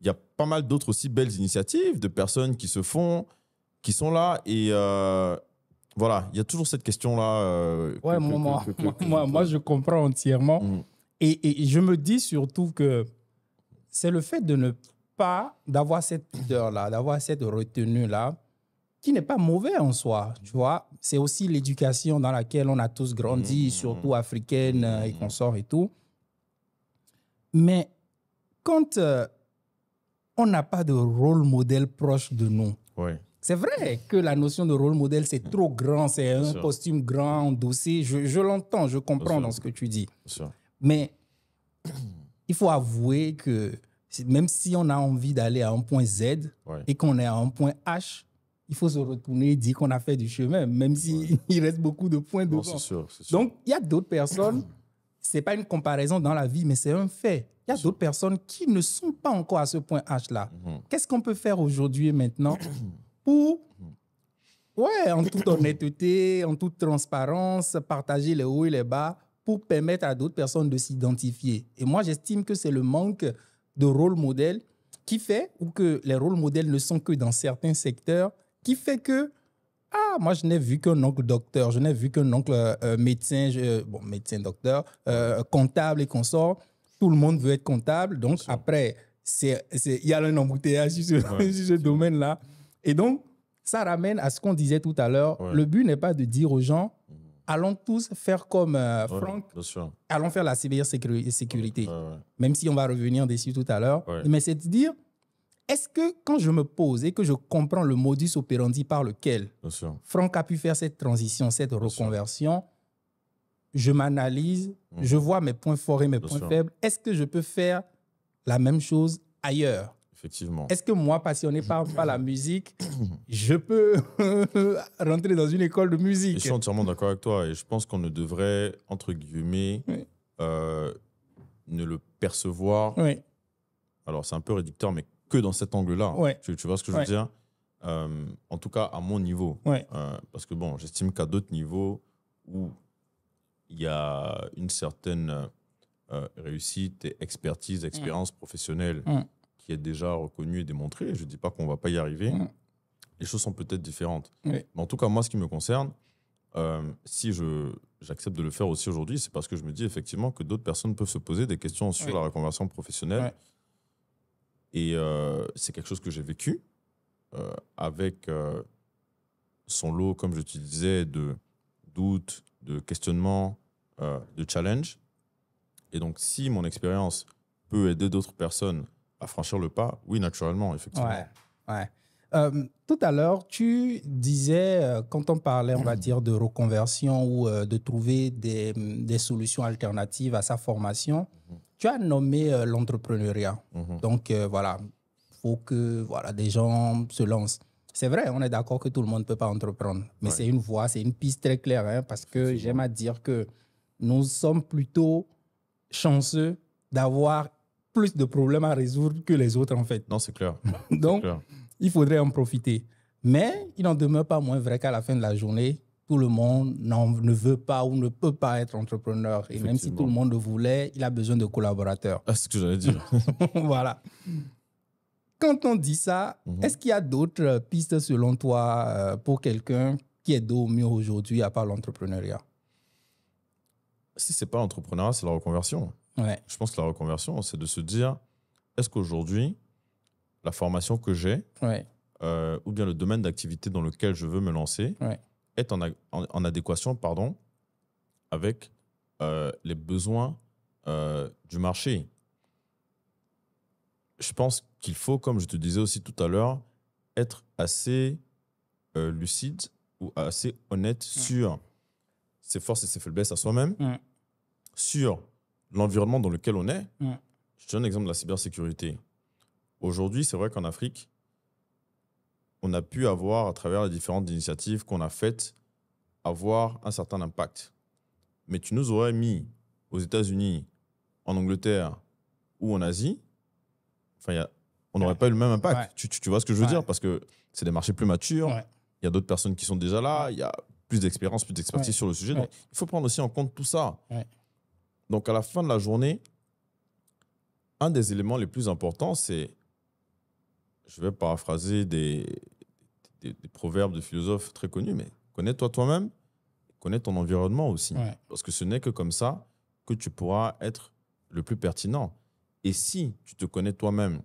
y a pas mal d'autres aussi belles initiatives de personnes qui se font, qui sont là et voilà, il y a toujours cette question-là. Moi, je comprends entièrement. Et je me dis surtout que c'est le fait de ne pas d'avoir cette pudeur-là, d'avoir cette retenue-là, qui n'est pas mauvais en soi, tu vois. C'est aussi l'éducation dans laquelle on a tous grandi, surtout africaine et consorts et tout. Mais quand on n'a pas de rôle modèle proche de nous, c'est vrai que la notion de rôle modèle, c'est trop grand, c'est un costume grand, endossé. Je l'entends, je comprends dans ce que tu dis. Mais il faut avouer que même si on a envie d'aller à un point Z et qu'on est à un point H, il faut se retourner et dire qu'on a fait du chemin, même s'il reste beaucoup de points devant. C'est sûr. Donc, il y a d'autres personnes, ce n'est pas une comparaison dans la vie, mais c'est un fait. Il y a d'autres personnes qui ne sont pas encore à ce point H-là. Qu'est-ce qu'on peut faire aujourd'hui et maintenant pour Ouais, en toute honnêteté, en toute transparence, partager les hauts et les bas pour permettre à d'autres personnes de s'identifier. Et moi, j'estime que c'est le manque de rôle modèle qui fait, ou que les rôles modèles ne sont que dans certains secteurs, qui fait que, moi, je n'ai vu qu'un oncle docteur, je n'ai vu qu'un oncle médecin, médecin, docteur, comptable et consort. Tout le monde veut être comptable. Donc, après, il y a un embouteillage sur ce domaine-là. Et donc, ça ramène à ce qu'on disait tout à l'heure. Ouais. Le but n'est pas de dire aux gens, allons tous faire comme Franck, allons faire la cybersécurité. Même si on va revenir dessus tout à l'heure. Mais c'est de dire, est-ce que quand je me pose et que je comprends le modus operandi par lequel Franck a pu faire cette transition, cette reconversion, je m'analyse, je vois mes points forts et mes points faibles. Est-ce que je peux faire la même chose ailleurs? Effectivement. Est-ce que moi, passionné par la musique, je peux rentrer dans une école de musique? Je suis entièrement d'accord avec toi et je pense qu'on ne devrait, entre guillemets, ne le percevoir. Alors, c'est un peu réducteur, mais que dans cet angle-là. Tu vois ce que je veux dire? En tout cas, à mon niveau. Parce que, bon, j'estime qu'à d'autres niveaux où il y a une certaine réussite, et expertise, expérience professionnelle qui est déjà reconnue et démontrée, je ne dis pas qu'on ne va pas y arriver, les choses sont peut-être différentes. Mais en tout cas, moi, ce qui me concerne, si j'accepte de le faire aussi aujourd'hui, c'est parce que je me dis effectivement que d'autres personnes peuvent se poser des questions sur la reconversion professionnelle. Et c'est quelque chose que j'ai vécu avec son lot, comme je te disais, de doutes, de questionnements, de challenges. Et donc, si mon expérience peut aider d'autres personnes à franchir le pas, oui, naturellement, effectivement. Tout à l'heure, tu disais, quand on parlait, on va dire, de reconversion ou de trouver des solutions alternatives à sa formation, tu as nommé l'entrepreneuriat. Donc, voilà, il faut que des gens se lancent. C'est vrai, on est d'accord que tout le monde ne peut pas entreprendre, mais c'est une voie, c'est une piste très claire, parce que j'aime à dire que nous sommes plutôt chanceux d'avoir plus de problèmes à résoudre que les autres, en fait. Non, c'est clair. Donc, il faudrait en profiter. Mais il n'en demeure pas moins vrai qu'à la fin de la journée, tout le monde ne veut pas ou ne peut pas être entrepreneur. Et même si tout le monde le voulait, il a besoin de collaborateurs. C'est ce que j'allais dire. Voilà. Quand on dit ça, est-ce qu'il y a d'autres pistes selon toi pour quelqu'un qui est dos au mur aujourd'hui à part l'entrepreneuriat? Si ce n'est pas l'entrepreneuriat, c'est la reconversion. Je pense que la reconversion, c'est de se dire, est-ce qu'aujourd'hui, la formation que j'ai, ou bien le domaine d'activité dans lequel je veux me lancer, est en adéquation avec les besoins du marché. Je pense qu'il faut, comme je te disais aussi tout à l'heure, être assez lucide ou assez honnête sur ses forces et ses faiblesses à soi-même, sur l'environnement dans lequel on est. Je te donne l'exemple de la cybersécurité. Aujourd'hui, c'est vrai qu'en Afrique, on a pu avoir, à travers les différentes initiatives qu'on a faites, avoir un certain impact. Mais tu nous aurais mis aux États-Unis, en Angleterre ou en Asie, on n'aurait pas eu le même impact. Tu vois ce que je veux dire? Parce que c'est des marchés plus matures, il y a d'autres personnes qui sont déjà là, il y a plus d'expérience, plus d'expertise sur le sujet. Donc, il faut prendre aussi en compte tout ça. Donc, à la fin de la journée, un des éléments les plus importants, c'est, je vais paraphraser des proverbes de philosophes très connus, mais connais-toi toi-même, connais ton environnement aussi. Parce que ce n'est que comme ça que tu pourras être le plus pertinent. Et si tu te connais toi-même,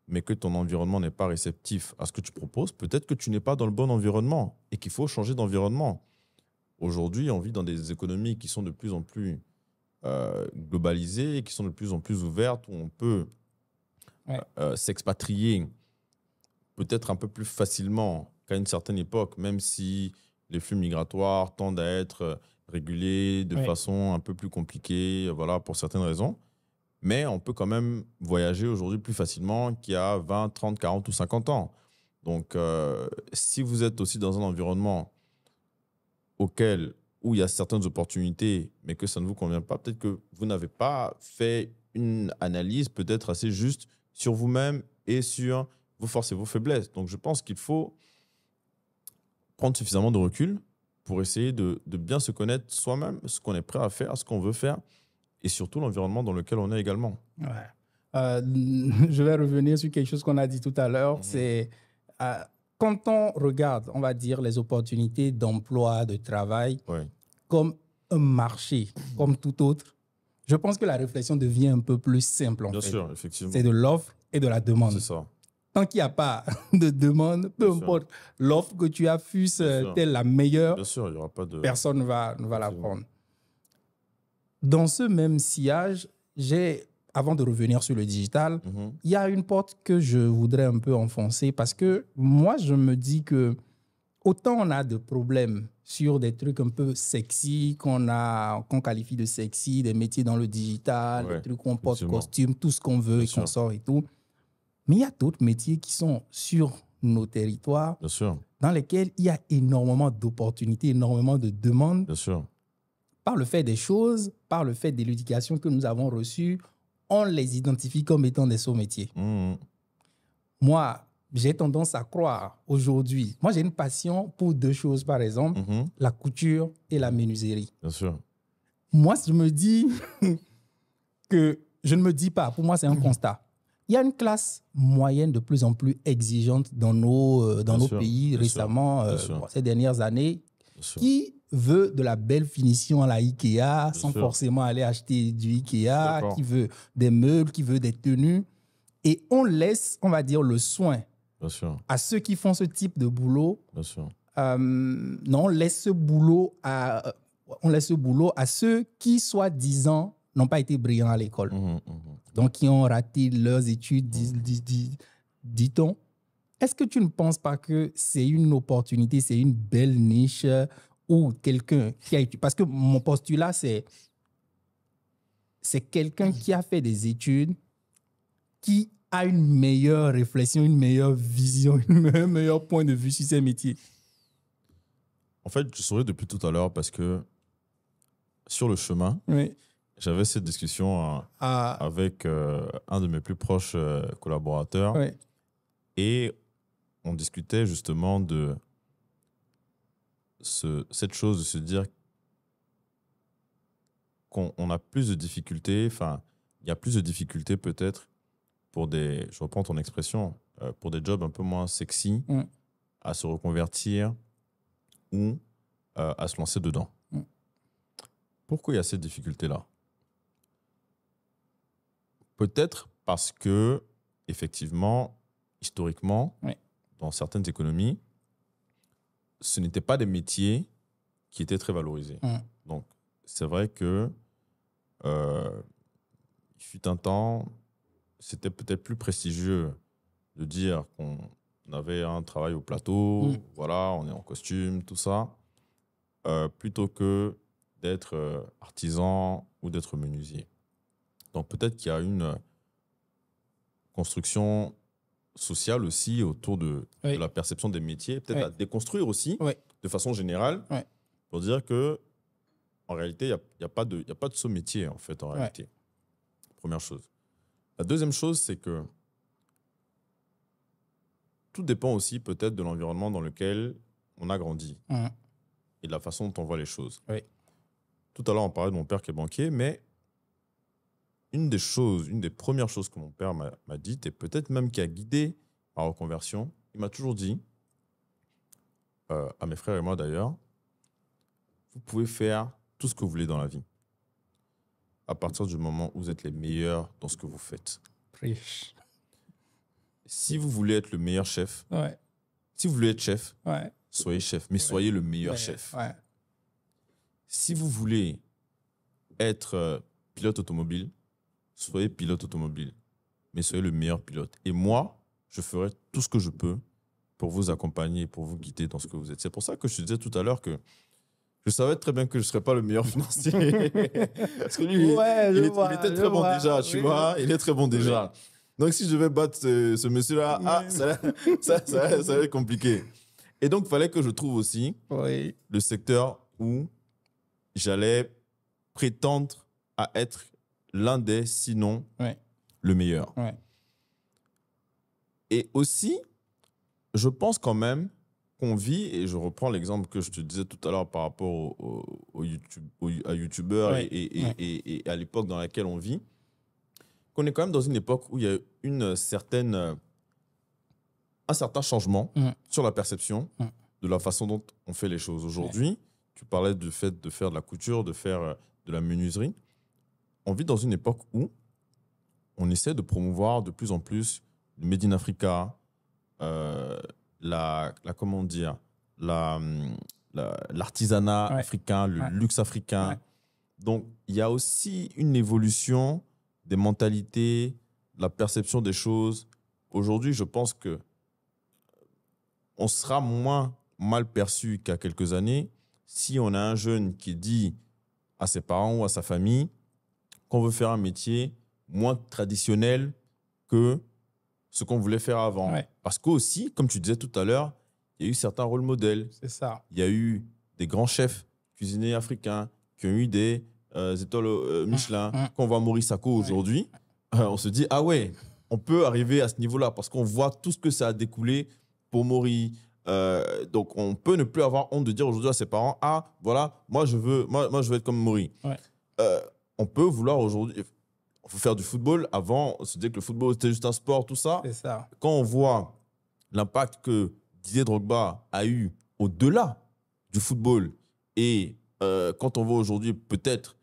mais que ton environnement n'est pas réceptif à ce que tu proposes, peut-être que tu n'es pas dans le bon environnement et qu'il faut changer d'environnement. Aujourd'hui, on vit dans des économies qui sont de plus en plus globalisées, qui sont de plus en plus ouvertes, où on peut s'expatrier peut-être un peu plus facilement qu'à une certaine époque, même si les flux migratoires tendent à être régulés de façon un peu plus compliquée, pour certaines raisons. Mais on peut quand même voyager aujourd'hui plus facilement qu'il y a 20, 30, 40 ou 50 ans. Donc, si vous êtes aussi dans un environnement où il y a certaines opportunités, mais que ça ne vous convient pas, peut-être que vous n'avez pas fait une analyse peut-être assez juste sur vous-même et sur vos forces et vos faiblesses. Donc, je pense qu'il faut prendre suffisamment de recul pour essayer de bien se connaître soi-même, ce qu'on est prêt à faire, ce qu'on veut faire, et surtout l'environnement dans lequel on est également. Ouais. Je vais revenir sur quelque chose qu'on a dit tout à l'heure. C'est quand on regarde, on va dire, les opportunités d'emploi, de travail, comme un marché, comme tout autre, je pense que la réflexion devient un peu plus simple. Bien sûr, effectivement. C'est de l'offre et de la demande. C'est ça. Tant qu'il n'y a pas de demande, peu importe l'offre que tu as, fût telle la meilleure, bien sûr, il y aura pas de... personne ne va la prendre. Dans ce même sillage, avant de revenir sur le digital, il y a une porte que je voudrais un peu enfoncer parce que moi, je me dis que autant on a de problèmes sur des trucs un peu sexy, qu'on qualifie de sexy, des métiers dans le digital, des trucs où on porte costume, tout ce qu'on veut et qu'on sort et tout. Mais il y a d'autres métiers qui sont sur nos territoires, dans lesquels il y a énormément d'opportunités, énormément de demandes. Bien sûr. Par le fait des choses, par le fait de l'éducation que nous avons reçue, on les identifie comme étant des sous-métiers. Moi, j'ai tendance à croire aujourd'hui, moi j'ai une passion pour deux choses, par exemple, la couture et la menuiserie. Bien sûr. Moi, je me dis que, je ne me dis pas, pour moi c'est un constat. Il y a une classe moyenne de plus en plus exigeante dans nos pays récemment, ces dernières années, qui veut de la belle finition à la Ikea sans forcément aller acheter du Ikea, qui veut des meubles, qui veut des tenues. Et on laisse, on va dire, le soin à ceux qui font ce type de boulot. Non, on laisse ce boulot à ceux qui, soi-disant, n'ont pas été brillants à l'école. Donc, qui ont raté leurs études, dit-on. Est-ce que tu ne penses pas que c'est une opportunité, c'est une belle niche où quelqu'un qui a étudié... Parce que mon postulat, c'est quelqu'un qui a fait des études, qui a une meilleure réflexion, une meilleure vision, un meilleur point de vue sur ces métiers. En fait, je souris depuis tout à l'heure parce que sur le chemin, j'avais cette discussion avec un de mes plus proches collaborateurs et on discutait justement de cette chose de se dire qu'on a plus de difficultés, enfin, il y a plus de difficultés peut-être pour je reprends ton expression, pour des jobs un peu moins sexy, à se reconvertir ou à se lancer dedans. Pourquoi il y a cette difficulté-là? Peut-être parce que, effectivement, historiquement, dans certaines économies, ce n'étaient pas des métiers qui étaient très valorisés. Donc, c'est vrai que il fut un temps, c'était peut-être plus prestigieux de dire qu'on avait un travail au plateau, voilà, on est en costume, tout ça, plutôt que d'être artisan ou d'être menuisier. Donc, peut-être qu'il y a une construction sociale aussi autour de la perception des métiers, peut-être à déconstruire aussi de façon générale pour dire que en réalité, il n'y a pas de sous-métier en fait, en réalité. Première chose. La deuxième chose, c'est que tout dépend aussi peut-être de l'environnement dans lequel on a grandi et de la façon dont on voit les choses. Tout à l'heure, on parlait de mon père qui est banquier, mais une des premières choses que mon père m'a dites, et peut-être même qui a guidé ma reconversion, il m'a toujours dit, à mes frères et moi d'ailleurs, vous pouvez faire tout ce que vous voulez dans la vie, à partir du moment où vous êtes les meilleurs dans ce que vous faites. Riche. Si vous voulez être le meilleur chef, si vous voulez être chef, soyez chef, mais soyez le meilleur chef. Si vous voulez être pilote automobile, soyez pilote automobile, mais soyez le meilleur pilote. Et moi, je ferai tout ce que je peux pour vous accompagner, pour vous guider dans ce que vous êtes. C'est pour ça que je te disais tout à l'heure que je savais très bien que je ne serais pas le meilleur financier. Parce que lui, il était très bon déjà, tu vois. Il est très bon déjà. Donc, si je devais battre ce monsieur-là, ça va être compliqué. Et donc, il fallait que je trouve aussi le secteur où j'allais prétendre à être l'un des, sinon le meilleur. Et aussi, je pense quand même qu'on vit, et je reprends l'exemple que je te disais tout à l'heure par rapport à YouTubeurs et à l'époque dans laquelle on vit, qu'on est quand même dans une époque où il y a un certain changement sur la perception de la façon dont on fait les choses. Aujourd'hui, tu parlais du fait de faire de la couture, de faire de la menuiserie. On vit dans une époque où on essaie de promouvoir de plus en plus le Made in Africa, comment dire, l'artisanat africain, le luxe africain. Donc, il y a aussi une évolution des mentalités, de la perception des choses. Aujourd'hui, je pense que on sera moins mal perçu qu'à quelques années si on a un jeune qui dit à ses parents ou à sa famille qu'on veut faire un métier moins traditionnel que ce qu'on voulait faire avant. Parce qu'aussi, comme tu disais tout à l'heure, il y a eu certains rôles modèles. C'est ça. Il y a eu des grands chefs cuisiniers africains qui ont eu des étoiles Michelin. Quand on voit Maurice Sacco aujourd'hui, on se dit, ah ouais, on peut arriver à ce niveau-là parce qu'on voit tout ce que ça a découlé pour Maurice. Donc, on peut ne plus avoir honte de dire aujourd'hui à ses parents, ah, voilà, moi, je veux être comme Maurice. On peut vouloir aujourd'hui... Il faut faire du football. Avant, on se disait que le football, c'était juste un sport, tout ça. C'est ça. Quand on voit l'impact que Didier Drogba a eu au-delà du football et quand on voit aujourd'hui, peut-être,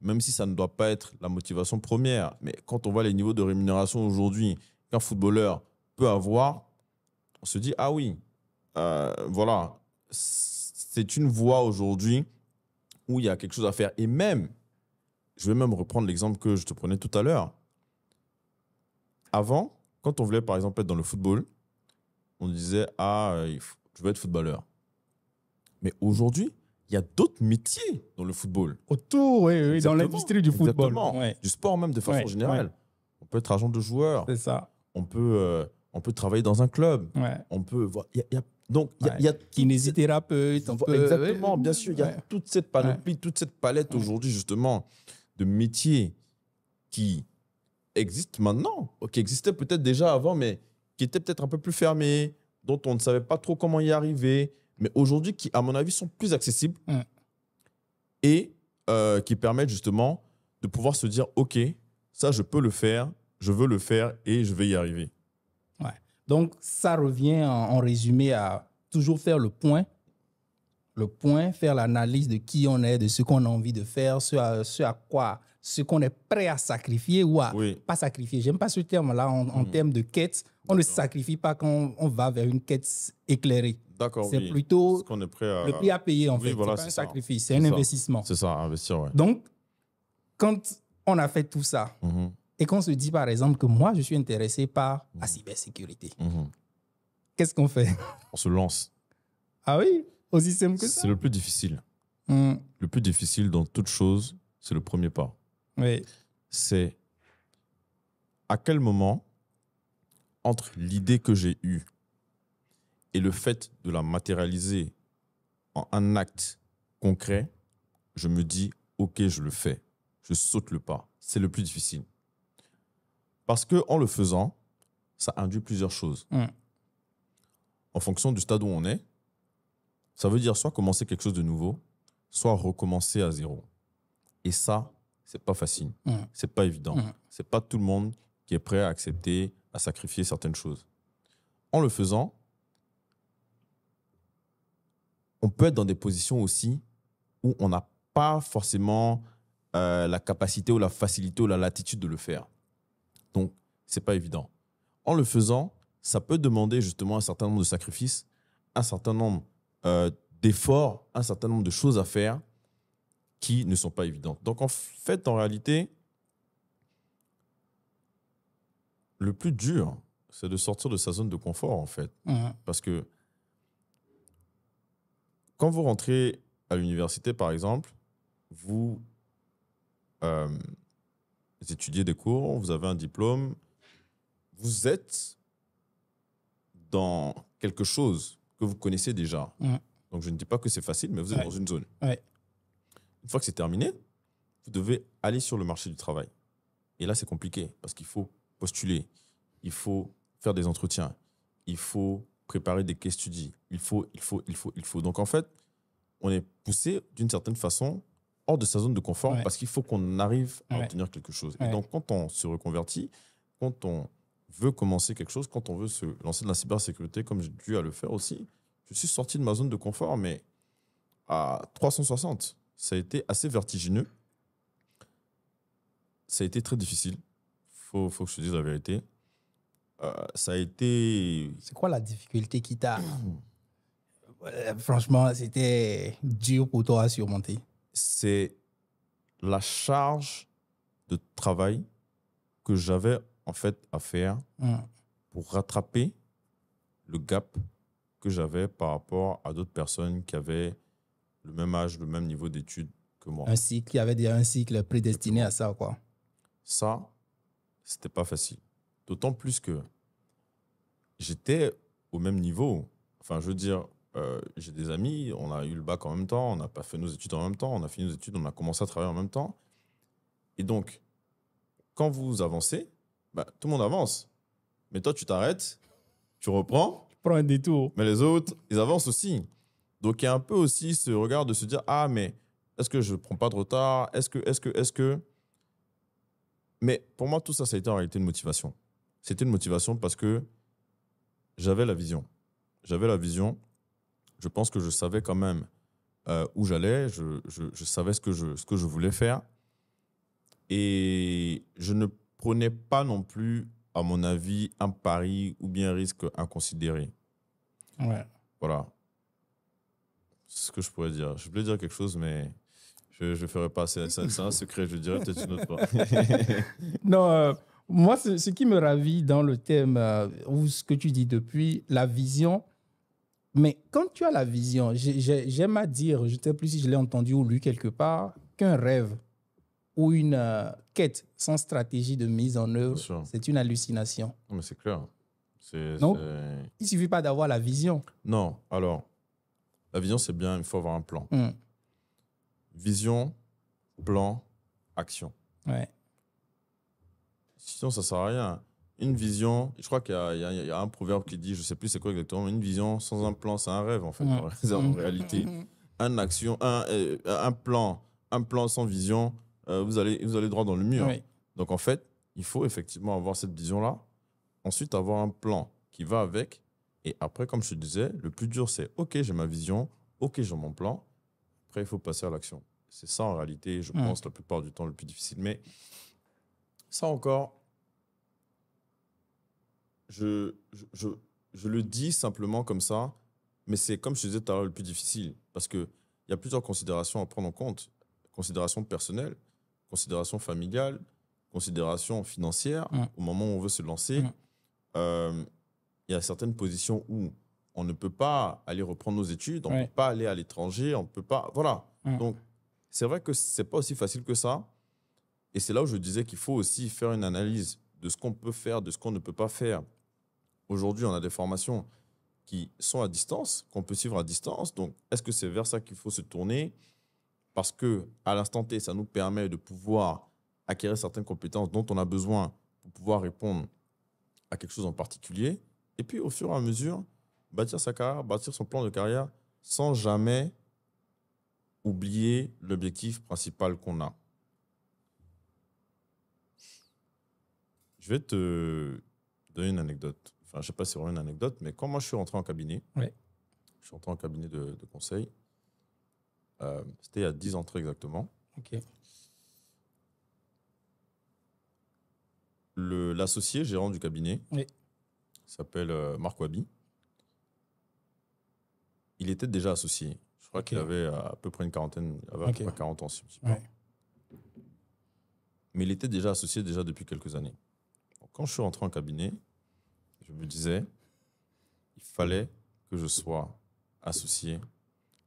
même si ça ne doit pas être la motivation première, mais quand on voit les niveaux de rémunération aujourd'hui qu'un footballeur peut avoir, on se dit, ah oui, voilà, c'est une voie aujourd'hui où il y a quelque chose à faire. Et même, je vais même reprendre l'exemple que je te prenais tout à l'heure. Avant, quand on voulait par exemple être dans le football, on disait « Ah, je veux être footballeur ». Mais aujourd'hui, il y a d'autres métiers dans le football. Autour, oui, dans l'industrie du football. Du sport même de façon générale. On peut être agent de joueur. C'est ça. On peut travailler dans un club. On peut... Donc, il y a kinésithérapeute. Exactement, bien sûr. Il y a toute cette panoplie, toute cette palette aujourd'hui, justement, de métiers qui existent maintenant, qui existaient peut-être déjà avant, mais qui étaient peut-être un peu plus fermés, dont on ne savait pas trop comment y arriver, mais aujourd'hui, qui, à mon avis, sont plus accessibles et qui permettent justement de pouvoir se dire, OK, ça, je peux le faire, je veux le faire et je vais y arriver. Donc, ça revient en résumé à toujours faire le point, faire l'analyse de qui on est, de ce qu'on a envie de faire, ce qu'on est prêt à sacrifier ou à pas sacrifier. J'aime pas ce terme-là en termes de quête. On ne sacrifie pas quand on va vers une quête éclairée. D'accord, c'est plutôt ce qu'on est prêt à... le prix à payer, en fait. Voilà, c'est pas un sacrifice, c'est un investissement. C'est ça, investir, ouais. Donc, quand on a fait tout ça et qu'on se dit, par exemple, que moi, je suis intéressé par la cybersécurité, qu'est-ce qu'on fait? On se lance. Ah oui? Aussi simple que ça? C'est le plus difficile. Le plus difficile dans toute chose, c'est le premier pas. Oui. C'est à quel moment, entre l'idée que j'ai eue et le fait de la matérialiser en un acte concret, je me dis, OK, je le fais. Je saute le pas. C'est le plus difficile. Parce qu'en le faisant, ça induit plusieurs choses. En fonction du stade où on est, ça veut dire soit commencer quelque chose de nouveau, soit recommencer à zéro. Et ça, c'est pas facile. C'est pas évident. C'est pas tout le monde qui est prêt à accepter, à sacrifier certaines choses. En le faisant, on peut être dans des positions aussi où on n'a pas forcément la capacité ou la facilité ou la latitude de le faire. Donc, c'est pas évident. En le faisant, ça peut demander justement un certain nombre de sacrifices, un certain nombre d'efforts, un certain nombre de choses à faire qui ne sont pas évidentes. Donc, en fait, en réalité, le plus dur, c'est de sortir de sa zone de confort, en fait. Parce que quand vous rentrez à l'université, par exemple, vous étudiez des cours, vous avez un diplôme, vous êtes dans quelque chose que vous connaissez déjà. Donc, je ne dis pas que c'est facile, mais vous êtes dans une zone. Une fois que c'est terminé, vous devez aller sur le marché du travail. Et là, c'est compliqué parce qu'il faut postuler, il faut faire des entretiens, il faut préparer des case studies. Il faut. Donc, en fait, on est poussé d'une certaine façon hors de sa zone de confort parce qu'il faut qu'on arrive à obtenir quelque chose. Et donc, quand on se reconvertit, quand on veut commencer quelque chose, quand on veut se lancer dans la cybersécurité, comme j'ai dû à le faire aussi, je suis sorti de ma zone de confort, mais à 360. Ça a été assez vertigineux. Ça a été très difficile. Faut que je te dise la vérité. Ça a été... C'est quoi la difficulté qui t'a... Franchement, c'était dur pour toi à surmonter. C'est la charge de travail que j'avais en fait à faire pour rattraper le gap que j'avais par rapport à d'autres personnes qui avaient le même âge, le même niveau d'études que moi. Il y avait déjà un cycle prédestiné à ça, quoi. Ça, c'était pas facile. D'autant plus que j'étais au même niveau. Enfin, je veux dire, j'ai des amis, on a eu le bac en même temps, on n'a pas fait nos études en même temps, on a fini nos études, on a commencé à travailler en même temps. Et donc, quand vous avancez, tout le monde avance. Mais toi, tu t'arrêtes, tu reprends. Tu prends un détour. Mais les autres, ils avancent aussi. Donc, il y a un peu aussi ce regard de se dire, ah, mais est-ce que je ne prends pas de retard? Est-ce que... Mais pour moi, tout ça, ça a été en réalité une motivation. C'était une motivation parce que j'avais la vision. J'avais la vision. Je pense que je savais quand même où j'allais. Je savais ce que je voulais faire. Et je ne prenais pas non plus, à mon avis, un pari ou bien un risque inconsidéré. Ouais. Voilà. C'est ce que je pourrais dire. Je voulais dire quelque chose, mais je ne ferai pas. C'est un secret, je dirais peut-être une autre fois. Non, moi, ce qui me ravit dans le thème, ou ce que tu dis depuis, la vision. Mais quand tu as la vision, j'aime à dire, je ne sais plus si je l'ai entendu ou lu quelque part, qu'un rêve ou une quête sans stratégie de mise en œuvre, c'est une hallucination. Non, mais c'est clair. Donc, il ne suffit pas d'avoir la vision. Non, alors, la vision, c'est bien, il faut avoir un plan. Vision, plan, action. Ouais. Sinon, ça ne sert à rien. Une vision, je crois qu'il y a un proverbe qui dit, je ne sais plus c'est quoi exactement, mais une vision sans un plan, c'est un rêve, en fait, en réalité. Un plan sans vision, vous allez droit dans le mur. Oui. Donc, en fait, il faut effectivement avoir cette vision-là. Ensuite, avoir un plan qui va avec. Et après, comme je te disais, le plus dur, c'est OK, j'ai ma vision, OK, j'ai mon plan. Après, il faut passer à l'action. C'est ça, en réalité, je pense, la plupart du temps, le plus difficile. Mais ça encore, je le dis simplement comme ça, mais c'est, comme je te disais tout à l'heure, le plus difficile. Parce qu'il y a plusieurs considérations à prendre en compte. Considération personnelle, considération familiale, considération financière, au moment où on veut se lancer. Il y a certaines positions où on ne peut pas aller reprendre nos études, on ne peut pas aller à l'étranger, on ne peut pas... Voilà. Donc, c'est vrai que ce n'est pas aussi facile que ça. Et c'est là où je disais qu'il faut aussi faire une analyse de ce qu'on peut faire, de ce qu'on ne peut pas faire. Aujourd'hui, on a des formations qui sont à distance, qu'on peut suivre à distance. Donc, est-ce que c'est vers ça qu'il faut se tourner? Parce qu'à l'instant T, ça nous permet de pouvoir acquérir certaines compétences dont on a besoin pour pouvoir répondre à quelque chose en particulier. Et puis, au fur et à mesure, bâtir sa carrière, bâtir son plan de carrière sans jamais oublier l'objectif principal qu'on a. Je vais te donner une anecdote. Enfin, je ne sais pas si c'est vraiment une anecdote, mais quand moi, je suis rentré en cabinet, je suis rentré en cabinet de conseil. C'était il y a 10 ans très exactement. OK. L'associé gérant du cabinet s'appelle Marc Wabi. Il était déjà associé. Je crois qu'il avait à peu près une quarantaine, il avait à peu près 40 ans, si je ne me trompe pas. Mais il était déjà associé depuis quelques années. Donc, quand je suis rentré en cabinet, je me disais, il fallait que je sois associé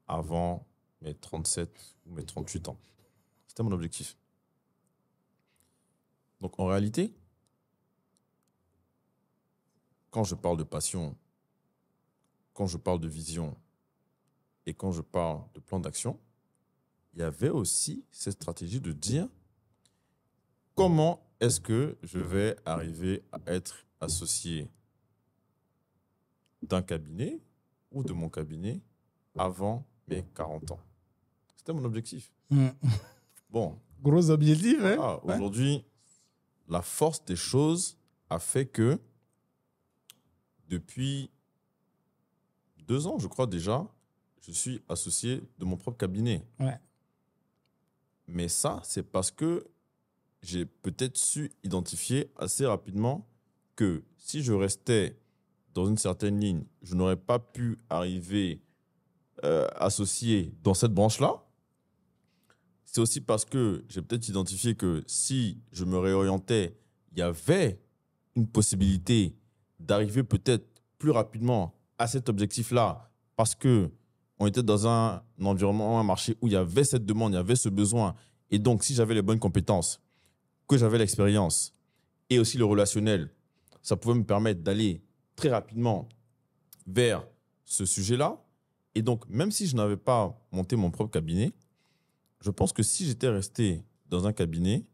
avant mes 37 ou mes 38 ans. C'était mon objectif. Donc, en réalité, quand je parle de passion, quand je parle de vision et quand je parle de plan d'action, il y avait aussi cette stratégie de dire comment est-ce que je vais arriver à être associé d'un cabinet ou de mon cabinet avant mes 40 ans. C'était mon objectif. Bon. Gros objectif, hein? Voilà, aujourd'hui, la force des choses a fait que depuis 2 ans, je crois déjà, je suis associé de mon propre cabinet. Ouais. Mais ça, c'est parce que j'ai peut-être su identifier assez rapidement que si je restais dans une certaine ligne, je n'aurais pas pu arriver associé dans cette branche-là. C'est aussi parce que j'ai peut-être identifié que si je me réorientais, il y avait une possibilité d'arriver peut-être plus rapidement à cet objectif-là parce qu'on était dans un environnement, un marché où il y avait cette demande, il y avait ce besoin. Et donc, si j'avais les bonnes compétences, que j'avais l'expérience et aussi le relationnel, ça pouvait me permettre d'aller très rapidement vers ce sujet-là. Et donc, même si je n'avais pas monté mon propre cabinet, je pense que si j'étais resté dans un cabinet,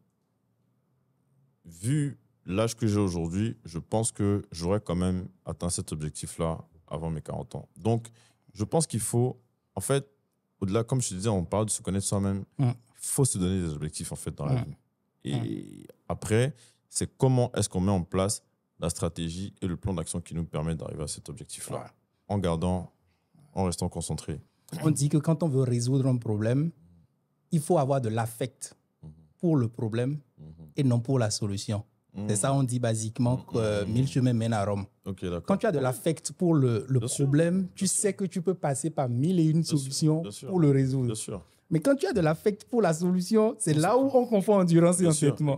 vu l'âge que j'ai aujourd'hui, je pense que j'aurais quand même atteint cet objectif-là avant mes 40 ans. Donc, je pense qu'il faut, en fait, au-delà, comme je te disais, on parle de se connaître soi-même, il faut se donner des objectifs, en fait, dans la vie. Et après, c'est comment est-ce qu'on met en place la stratégie et le plan d'action qui nous permet d'arriver à cet objectif-là, en restant concentré. On dit que quand on veut résoudre un problème, il faut avoir de l'affect pour le problème et non pour la solution. C'est ça, on dit basiquement que 1000 chemins mènent à Rome. Okay, quand tu as de l'affect pour le problème, tu sais que tu peux passer par 1001 solutions pour le résoudre. Bien sûr. Mais quand tu as de l'affect pour la solution, c'est là où on confond endurance et entêtement.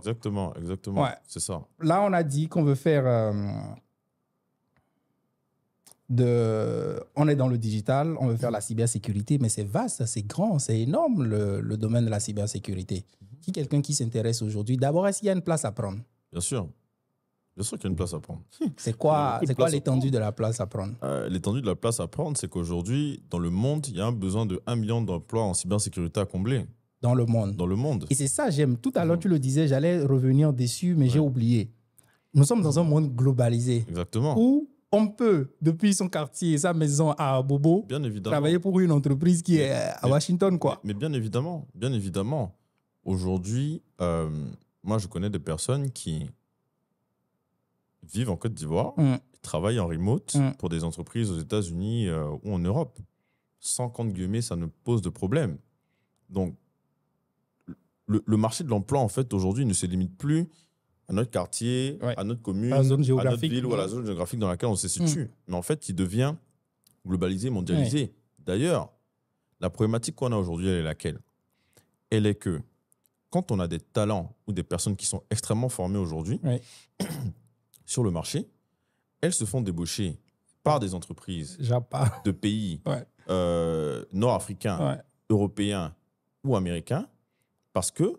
Exactement. Ouais. C'est ça. Là, on a dit qu'on veut faire... on est dans le digital, on veut faire la cybersécurité, mais c'est vaste, c'est grand, c'est énorme le domaine de la cybersécurité. Si quelqu'un qui s'intéresse aujourd'hui, d'abord, est-ce qu'il y a une place à prendre? Bien sûr. Bien sûr qu'il y a une place à prendre. C'est quoi l'étendue de la place à prendre? L'étendue de la place à prendre, c'est qu'aujourd'hui, dans le monde, il y a un besoin de 1 million d'emplois en cybersécurité à combler. Dans le monde. Dans le monde. Et c'est ça, j'aime. Tout à l'heure, tu le disais, j'allais revenir dessus, mais j'ai oublié. Nous sommes dans un monde globalisé. Exactement. Où on peut, depuis son quartier, sa maison à Bobo, travailler pour une entreprise qui est à Washington, quoi. Mais bien évidemment. Aujourd'hui, moi, je connais des personnes qui vivent en Côte d'Ivoire, travaillent en remote pour des entreprises aux États-Unis ou en Europe. Sans compte guillemets, ça ne pose de problème. Donc, le marché de l'emploi, en fait, aujourd'hui, ne se limite plus à notre quartier, à notre commune, à notre ville ou à la zone géographique dans laquelle on se situe. Mais en fait, il devient globalisé, mondialisé. D'ailleurs, la problématique qu'on a aujourd'hui, elle est laquelle? Elle est que quand on a des talents ou des personnes qui sont extrêmement formées aujourd'hui sur le marché, elles se font débaucher par des entreprises de pays nord-africains, européens ou américains parce que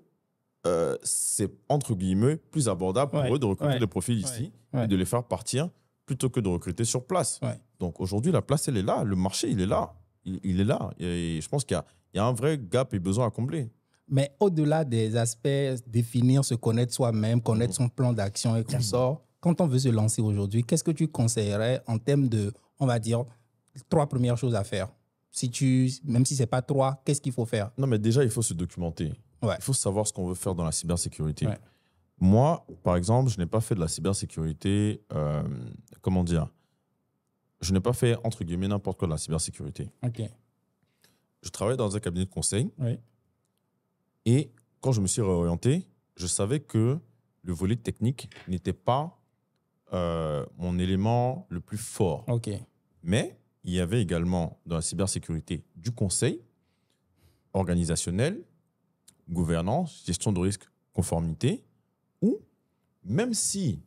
c'est, entre guillemets, plus abordable pour eux de recruter des profils ici et de les faire partir plutôt que de recruter sur place. Donc aujourd'hui, la place, elle est là. Le marché, il est là. Il est là. Et je pense qu'il y a un vrai gap et besoin à combler. Mais au-delà des aspects, définir, se connaître soi-même, connaître son plan d'action et qu'on sort, quand on veut se lancer aujourd'hui, qu'est-ce que tu conseillerais en termes de, on va dire, 3 premières choses à faire? Même si ce n'est pas 3, qu'est-ce qu'il faut faire? Non, mais déjà, il faut se documenter. Il faut savoir ce qu'on veut faire dans la cybersécurité. Moi, par exemple, je n'ai pas fait de la cybersécurité, comment dire, je n'ai pas fait, entre guillemets, n'importe quoi de la cybersécurité. Je travaillais dans un cabinet de conseil et quand je me suis réorienté, je savais que le volet technique n'était pas mon élément le plus fort. Mais il y avait également dans la cybersécurité du conseil organisationnel, gouvernance, gestion de risque, conformité, où même si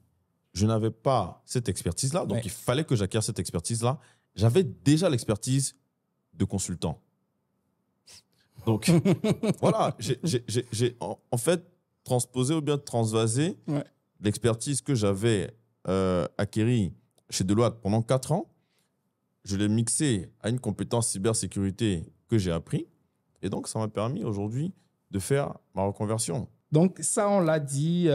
je n'avais pas cette expertise-là, donc il fallait que j'acquière cette expertise-là, j'avais déjà l'expertise de consultant. Donc, voilà, j'ai en fait transposé ou bien transvasé l'expertise que j'avais acquérie chez Deloitte pendant 4 ans. Je l'ai mixé à une compétence cybersécurité que j'ai appris. Et donc, ça m'a permis aujourd'hui de faire ma reconversion. Donc, ça, on l'a dit,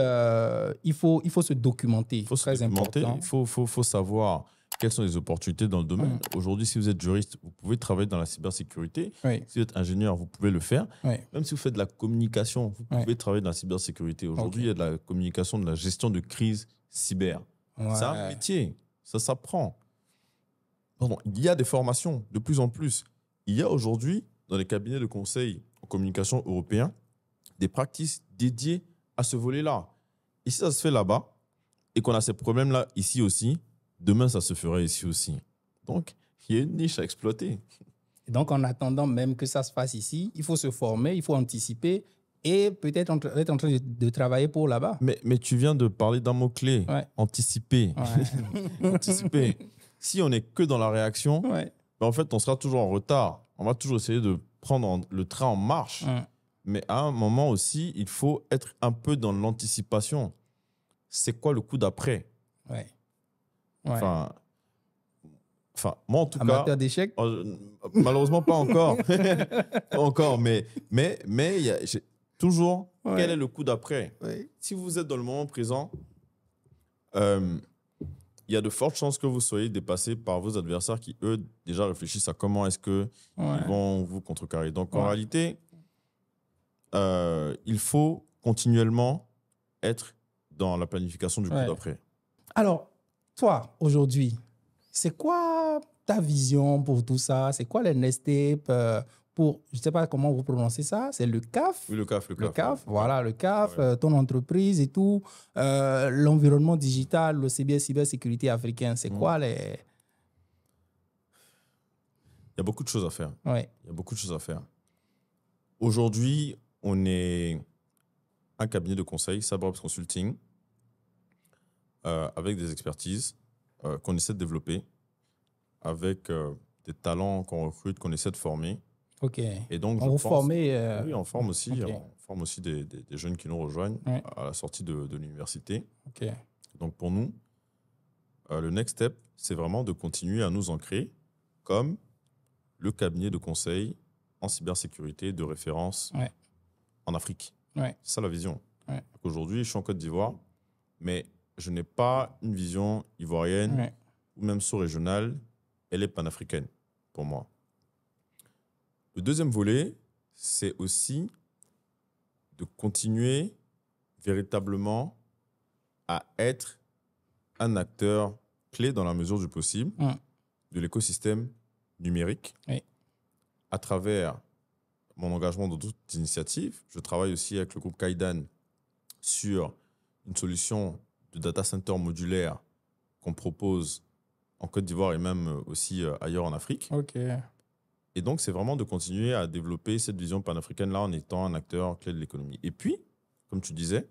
il faut se documenter. Il faut se documenter, il faut savoir quelles sont les opportunités dans le domaine. Aujourd'hui, si vous êtes juriste, vous pouvez travailler dans la cybersécurité. Si vous êtes ingénieur, vous pouvez le faire. Même si vous faites de la communication, vous pouvez travailler dans la cybersécurité. Aujourd'hui, il y a de la communication, de la gestion de crise cyber. C'est un métier, ça s'apprend. Il y a des formations de plus en plus. Il y a aujourd'hui, dans les cabinets de conseil en communication européens, des pratiques dédiées à ce volet-là. Et si ça se fait là-bas, et qu'on a ces problèmes-là ici aussi, demain, ça se ferait ici aussi. Donc, il y a une niche à exploiter. Et donc, en attendant même que ça se fasse ici, il faut se former, il faut anticiper et peut-être être en train de travailler pour là-bas. Mais tu viens de parler d'un mot-clé, anticiper. Anticiper. Si on n'est que dans la réaction, ben en fait, on sera toujours en retard. On va toujours essayer de prendre le train en marche. Mais à un moment aussi, il faut être un peu dans l'anticipation. C'est quoi le coup d'après? Enfin, moi, en tout Amateur d'échecs? Malheureusement, pas encore. Pas encore, mais toujours, quel est le coup d'après? Si vous êtes dans le moment présent, il y a de fortes chances que vous soyez dépassé par vos adversaires qui, eux, déjà réfléchissent à comment est-ce qu'ils vont vous contrecarrer. Donc, en réalité, il faut continuellement être dans la planification du coup d'après. Alors, toi, aujourd'hui, c'est quoi ta vision pour tout ça? C'est quoi les next steps pour, je ne sais pas comment vous prononcez ça, c'est le CAF? Oui, le CAF. Le CAF, voilà, le CAF, ton entreprise et tout, l'environnement digital, le cybersécurité africain, c'est quoi les... Il y a beaucoup de choses à faire. Il y a beaucoup de choses à faire. Aujourd'hui, on est un cabinet de conseil, Cyberops Consulting, avec des expertises qu'on essaie de développer, avec des talents qu'on recrute, qu'on essaie de former. OK. Et donc, on forme oui, on forme aussi, on forme aussi des jeunes qui nous rejoignent à la sortie de l'université. OK. Donc, pour nous, le next step, c'est vraiment de continuer à nous ancrer comme le cabinet de conseil en cybersécurité de référence en Afrique. C'est ça la vision. Aujourd'hui, je suis en Côte d'Ivoire, mais je n'ai pas une vision ivoirienne ou même sous-régionale. Elle est panafricaine pour moi. Le deuxième volet, c'est aussi de continuer véritablement à être un acteur clé dans la mesure du possible de l'écosystème numérique à travers mon engagement dans d'autres initiatives. Je travaille aussi avec le groupe Kaidan sur une solution de data center modulaire qu'on propose en Côte d'Ivoire et même aussi ailleurs en Afrique. Et donc, c'est vraiment de continuer à développer cette vision panafricaine-là en étant un acteur clé de l'économie. Et puis, comme tu disais,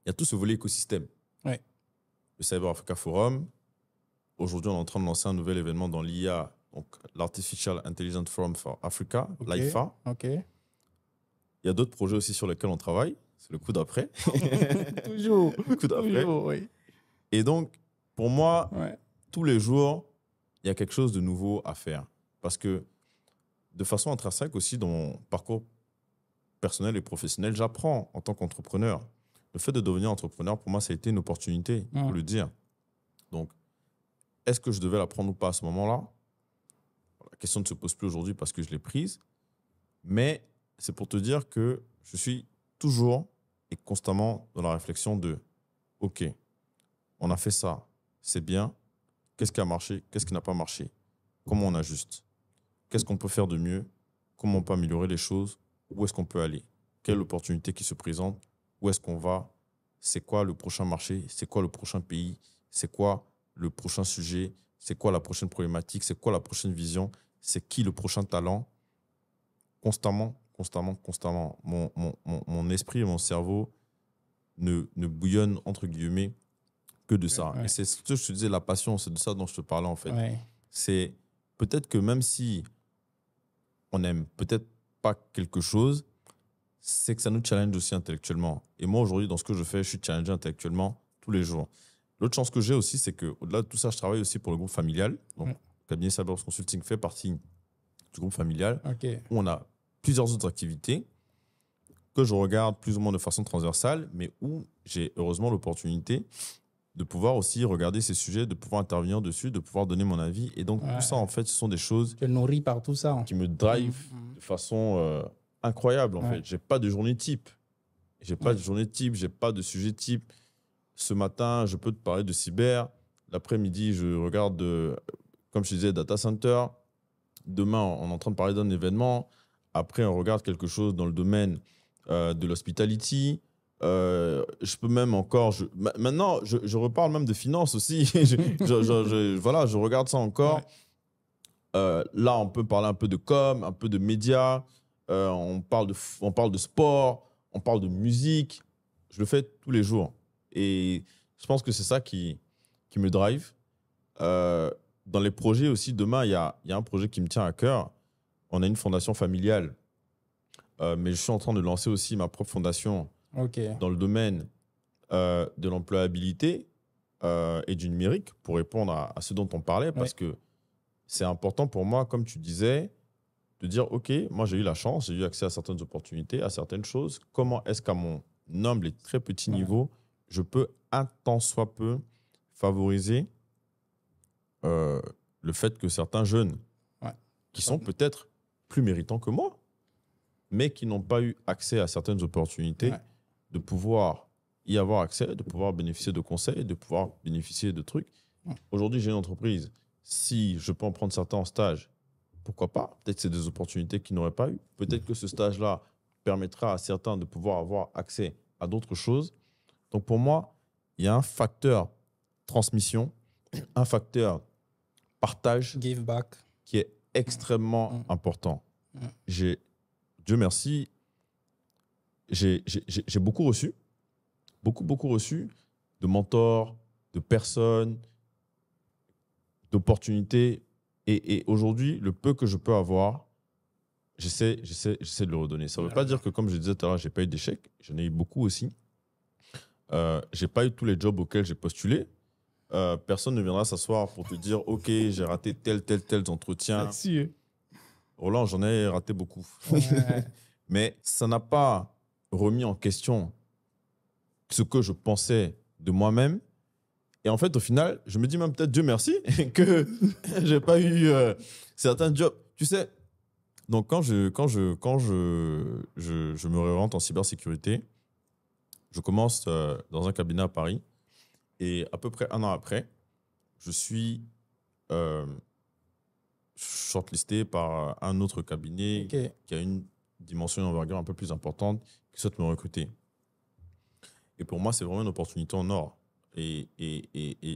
il y a tout ce volet écosystème. Le Cyber Africa Forum. Aujourd'hui, on est en train de lancer un nouvel événement dans l'IA, donc l'Artificial Intelligence Forum for Africa, l'IFA. Il y a d'autres projets aussi sur lesquels on travaille. C'est le coup d'après. Toujours. Le coup d'après. Et donc, pour moi, tous les jours, il y a quelque chose de nouveau à faire. Parce que de façon intrinsèque aussi, dans mon parcours personnel et professionnel, j'apprends en tant qu'entrepreneur. Le fait de devenir entrepreneur, pour moi, ça a été une opportunité, il faut le dire. Donc, est-ce que je devais la prendre ou pas à ce moment-là? La question ne se pose plus aujourd'hui parce que je l'ai prise. Mais c'est pour te dire que je suis toujours et constamment dans la réflexion de « Ok, on a fait ça, c'est bien. Qu'est-ce qui a marché? Qu'est-ce qui n'a pas marché? Comment on ajuste? Qu'est-ce qu'on peut faire de mieux? Comment on peut améliorer les choses? Où est-ce qu'on peut aller? Quelle opportunité qui se présente? Où est-ce qu'on va? C'est quoi le prochain marché? C'est quoi le prochain pays? C'est quoi le prochain sujet? C'est quoi la prochaine problématique? C'est quoi la prochaine vision? C'est qui le prochain talent? Constamment. Mon esprit et mon cerveau ne bouillonnent, entre guillemets, que de ça. Et c'est ce que je te disais, la passion, c'est de ça dont je te parlais, en fait. C'est peut-être que même si on n'aime peut-être pas quelque chose, c'est que ça nous challenge aussi intellectuellement. Et moi, aujourd'hui, dans ce que je fais, je suis challengé intellectuellement tous les jours. L'autre chance que j'ai aussi, c'est qu'au-delà de tout ça, je travaille aussi pour le groupe familial. Donc, le cabinet Cyberops Consulting fait partie du groupe familial, où on a plusieurs autres activités que je regarde plus ou moins de façon transversale, mais où j'ai heureusement l'opportunité de pouvoir aussi regarder ces sujets, de pouvoir intervenir dessus, de pouvoir donner mon avis. Et donc, tout ça, en fait, ce sont des choses Tu es nourri par tout ça. qui me drive de façon incroyable, en fait. Je n'ai pas de journée type. Je n'ai pas de journée type, je n'ai pas de sujet type. Ce matin, je peux te parler de cyber. L'après-midi, je regarde, comme je disais, data center. Demain, on est en train de parler d'un événement. Après, on regarde quelque chose dans le domaine de l'hospitality. Je peux même encore... Maintenant, je reparle même de finance aussi. Voilà, je regarde ça encore. Là, on peut parler un peu de com, un peu de médias. On parle de sport, on parle de musique. Je le fais tous les jours. Et je pense que c'est ça qui me drive. Dans les projets aussi, demain, il y a un projet qui me tient à cœur. On a une fondation familiale. Mais je suis en train de lancer aussi ma propre fondation dans le domaine de l'employabilité et du numérique pour répondre à ce dont on parlait. Parce que c'est important pour moi, comme tu disais, de dire, OK, moi j'ai eu la chance, j'ai eu accès à certaines opportunités, à certaines choses. Comment est-ce qu'à mon humble et très petit niveau, je peux, un tant soit peu, favoriser le fait que certains jeunes qui sont peut-être plus méritants que moi, mais qui n'ont pas eu accès à certaines opportunités, de pouvoir y avoir accès, de pouvoir bénéficier de conseils, de pouvoir bénéficier de trucs. Aujourd'hui, j'ai une entreprise. Si je peux en prendre certains en stage, pourquoi pas? Peut-être que c'est des opportunités qu'ils n'auraient pas eu. Peut-être que ce stage-là permettra à certains de pouvoir avoir accès à d'autres choses. Donc, pour moi, il y a un facteur transmission, un facteur partage give back qui est extrêmement important. Dieu merci, j'ai beaucoup reçu, beaucoup reçu de mentors, de personnes, d'opportunités. Et aujourd'hui, le peu que je peux avoir, j'essaie de le redonner. Ça ne veut pas dire que, comme je disais tout à l'heure, je n'ai pas eu d'échecs. J'en ai eu beaucoup aussi. Je n'ai pas eu tous les jobs auxquels j'ai postulé. Personne ne viendra s'asseoir pour te dire « Ok, j'ai raté tel entretien. » Roland, j'en ai raté beaucoup. Mais ça n'a pas remis en question ce que je pensais de moi-même. Et en fait, au final, je me dis même peut-être Dieu merci que je n'ai pas eu certains jobs. Tu sais, donc quand je me réoriente en cybersécurité, je commence dans un cabinet à Paris. Et à peu près un an après, je suis shortlisté par un autre cabinet qui a une dimension d'envergure un peu plus importante, qui souhaite me recruter. Et pour moi, c'est vraiment une opportunité en or. Et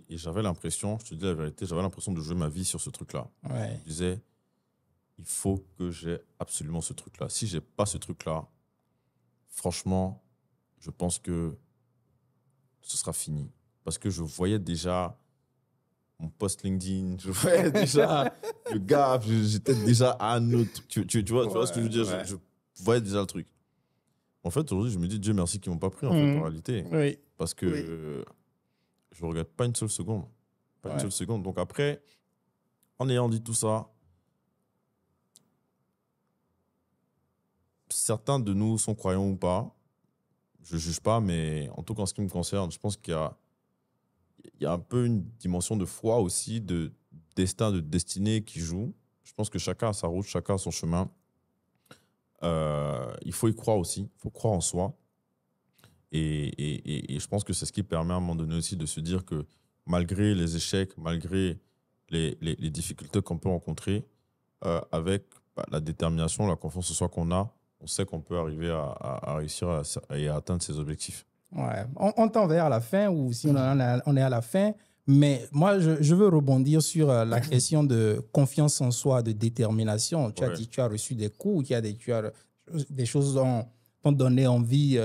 j'avais l'impression, je te dis la vérité, j'avais l'impression de jouer ma vie sur ce truc-là. Je me disais, il faut que j'ai absolument ce truc-là. Si je n'ai pas ce truc-là, franchement, je pense que ce sera fini. Parce que je voyais déjà mon post LinkedIn, je voyais déjà le gars, j'étais déjà à un autre. Tu vois ce que je veux dire? Je voyais déjà le truc. En fait, aujourd'hui, je me dis, Dieu merci qu'ils ne m'ont pas pris, en fait, en réalité. Parce que je ne regrette pas une seule seconde. Pas une seule seconde. Donc après, en ayant dit tout ça, certains de nous sont croyants ou pas. Je ne juge pas, mais en tout cas, en ce qui me concerne, je pense qu'il y a un peu une dimension de foi aussi, de destin, de destinée qui joue. Je pense que chacun a sa route, chacun a son chemin. Il faut y croire aussi, il faut croire en soi. Et je pense que c'est ce qui permet à un moment donné aussi de se dire que malgré les échecs, malgré les difficultés qu'on peut rencontrer, avec la détermination, la confiance en soi qu'on a, on sait qu'on peut arriver à réussir à atteindre ses objectifs. Ouais. On tend vers la fin, ou si on est à la fin, mais moi, je veux rebondir sur la question de confiance en soi, de détermination. Tu as dit que tu as reçu des coups, tu as des choses t'ont donné envie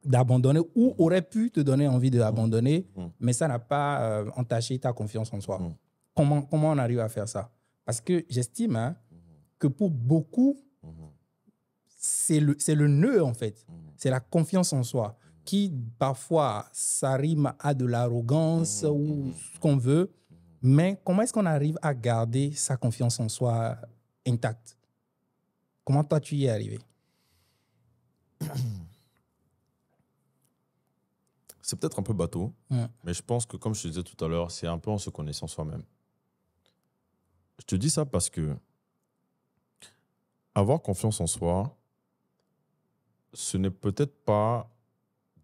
d'abandonner ou auraient pu te donner envie d'abandonner, mais ça n'a pas entaché ta confiance en soi. Comment on arrive à faire ça? Parce que j'estime que pour beaucoup, c'est le nœud, en fait. C'est la confiance en soi qui, parfois, ça rime à de l'arrogance ou ce qu'on veut. Mais comment est-ce qu'on arrive à garder sa confiance en soi intacte? Comment toi, tu y es arrivé? c'est peut-être un peu bateau, mais je pense que, comme je te disais tout à l'heure, c'est un peu en se connaissant soi-même. Je te dis ça parce que avoir confiance en soi, ce n'est peut-être pas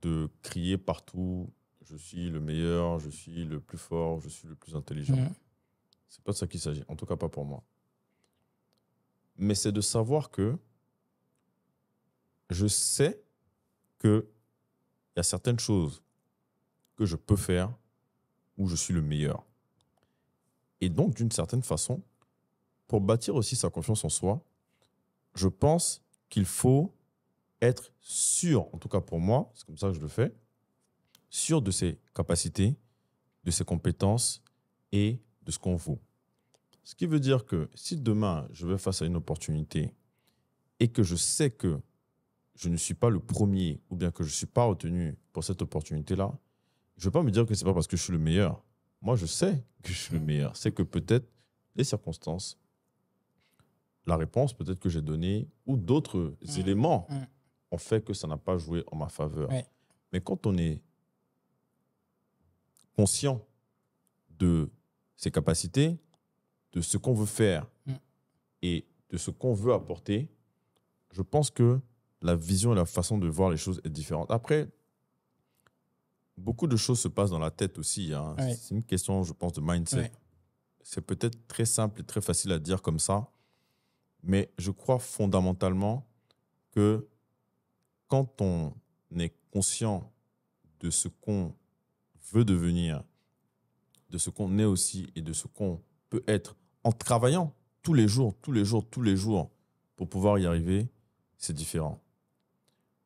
de crier partout « je suis le meilleur, je suis le plus fort, je suis le plus intelligent ». C'est pas de ça qu'il s'agit, en tout cas pas pour moi. Mais c'est de savoir que je sais qu'il y a certaines choses que je peux faire où je suis le meilleur. Et donc, d'une certaine façon, pour bâtir aussi sa confiance en soi, je pense qu'il faut être sûr, en tout cas pour moi, c'est comme ça que je le fais, sûr de ses capacités, de ses compétences et de ce qu'on vaut. Ce qui veut dire que si demain, je vais face à une opportunité et que je sais que je ne suis pas le premier ou bien que je ne suis pas retenu pour cette opportunité-là, je ne vais pas me dire que ce n'est pas parce que je suis le meilleur. Moi, je sais que je suis le meilleur. C'est que peut-être les circonstances, la réponse peut-être que j'ai donnée ou d'autres éléments ont fait que ça n'a pas joué en ma faveur. Ouais. Mais quand on est conscient de ses capacités, de ce qu'on veut faire et de ce qu'on veut apporter, je pense que la vision et la façon de voir les choses est différente. Après, beaucoup de choses se passent dans la tête aussi. Hein. Ouais. C'est une question, je pense, de mindset. Ouais. C'est peut-être très simple et très facile à dire comme ça, mais je crois fondamentalement que quand on est conscient de ce qu'on veut devenir, de ce qu'on est aussi et de ce qu'on peut être en travaillant tous les jours pour pouvoir y arriver, c'est différent.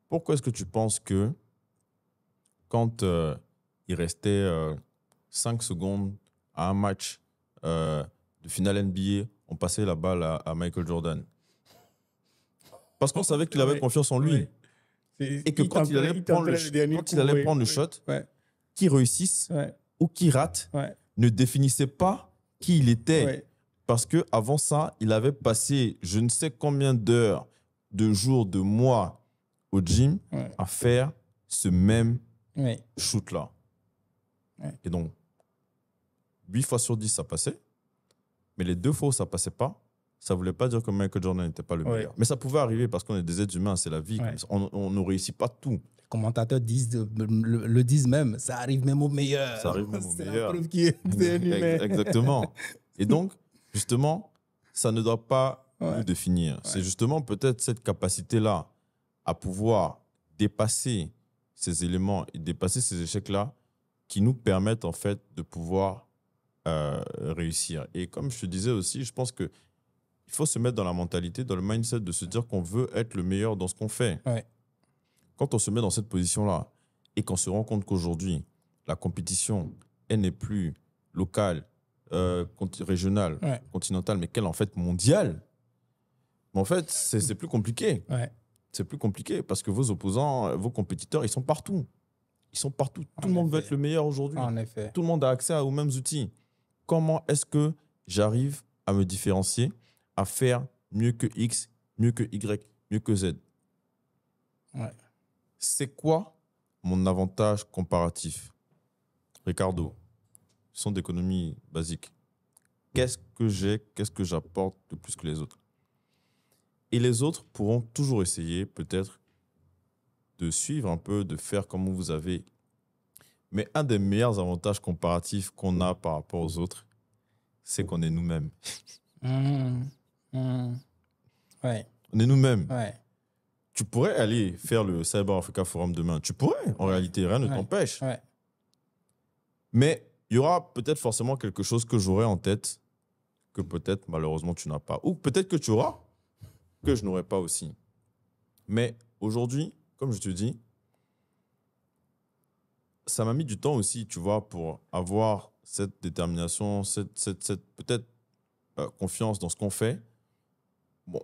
Pourquoi est-ce que tu penses que quand il restait 5 secondes à un match de finale NBA, on passait la balle à Michael Jordan? Parce qu'on savait qu'il avait confiance en lui. Et que quand il allait prendre le shot, qu'il réussisse ou qu'il rate, ne définissait pas qui il était. Parce qu'avant ça, il avait passé je ne sais combien d'heures, de jours, de mois au gym à faire ce même shoot-là. Et donc, 8 fois sur 10, ça passait. Mais les 2 fois où ça ne passait pas, ça ne voulait pas dire que Michael Jordan n'était pas le meilleur. Mais ça pouvait arriver parce qu'on est des êtres humains, c'est la vie. On ne réussit pas tout. Les commentateurs le disent même, ça arrive même au meilleur. Ça arrive même au meilleur. C'est la preuve qu'il est un humain. Exactement. Et donc, justement, ça ne doit pas nous définir. C'est justement peut-être cette capacité-là à pouvoir dépasser ces éléments et dépasser ces échecs-là qui nous permettent en fait de pouvoir réussir. Et comme je te disais aussi, je pense qu'il faut se mettre dans la mentalité, dans le mindset de se dire qu'on veut être le meilleur dans ce qu'on fait. Quand on se met dans cette position-là et qu'on se rend compte qu'aujourd'hui, la compétition, elle n'est plus locale, régionale, continentale, mais qu'elle est en fait mondiale, mais en fait, c'est plus compliqué. C'est plus compliqué parce que vos opposants, vos compétiteurs, ils sont partout. Ils sont partout. Tout le monde veut être le meilleur aujourd'hui. En effet. Tout le monde a accès aux mêmes outils. Comment est-ce que j'arrive à me différencier, à faire mieux que X, mieux que Y, mieux que Z? C'est quoi mon avantage comparatif? Ricardo, son d'économie basique. Qu'est-ce que j'ai, qu'est-ce que j'apporte de plus que les autres? Et les autres pourront toujours essayer, peut-être, de suivre un peu, de faire comme vous avez. Mais un des meilleurs avantages comparatifs qu'on a par rapport aux autres, c'est qu'on est nous-mêmes. On est nous-mêmes. Tu pourrais aller faire le Cyber Africa Forum demain. Tu pourrais, en réalité, rien ne t'empêche. Mais il y aura peut-être forcément quelque chose que j'aurai en tête que peut-être, malheureusement, tu n'as pas. Ou peut-être que tu auras, que je n'aurai pas aussi. Mais aujourd'hui, comme je te dis, ça m'a mis du temps aussi, tu vois, pour avoir cette détermination, cette peut-être confiance dans ce qu'on fait. Bon,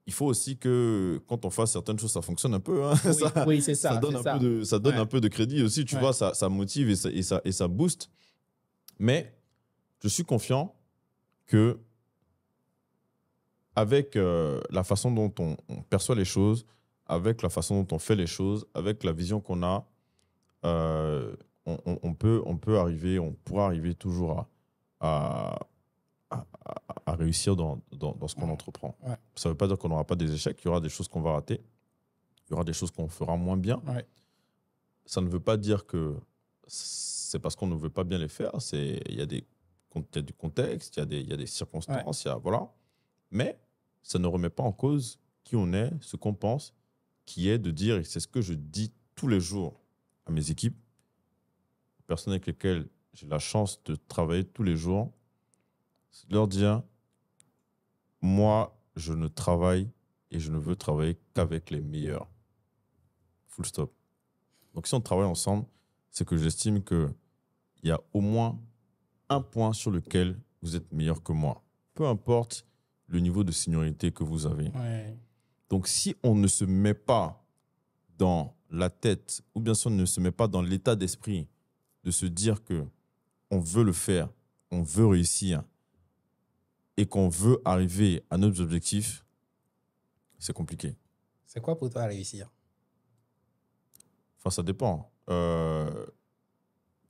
il faut aussi que quand on fasse certaines choses, ça fonctionne un peu. Hein. Oui, c'est ça. Ça donne un peu de crédit aussi, tu vois, ça motive et ça booste. Mais je suis confiant que avec la façon dont on perçoit les choses, avec la façon dont on fait les choses, avec la vision qu'on a, on peut arriver, on pourra arriver toujours à réussir dans ce qu'on entreprend. Ouais. Ça ne veut pas dire qu'on n'aura pas des échecs, il y aura des choses qu'on va rater, il y aura des choses qu'on fera moins bien. Ouais. Ça ne veut pas dire que c'est parce qu'on ne veut pas bien les faire. Il y a du contexte, il y a des circonstances, voilà. Mais ça ne remet pas en cause qui on est, ce qu'on pense, qui est de dire, et c'est ce que je dis tous les jours à mes équipes, aux personnes avec lesquelles j'ai la chance de travailler tous les jours, c'est de leur dire, moi, je ne travaille et je ne veux travailler qu'avec les meilleurs. Full stop. Donc, si on travaille ensemble, c'est que j'estime qu'il y a au moins un point sur lequel vous êtes meilleur que moi. Peu importe le niveau de seniorité que vous avez. Ouais. Donc, si on ne se met pas dans la tête, ou bien si on ne se met pas dans l'état d'esprit de se dire que on veut le faire, on veut réussir et qu'on veut arriver à nos objectifs, c'est compliqué. C'est quoi pour toi réussir? Enfin, ça dépend.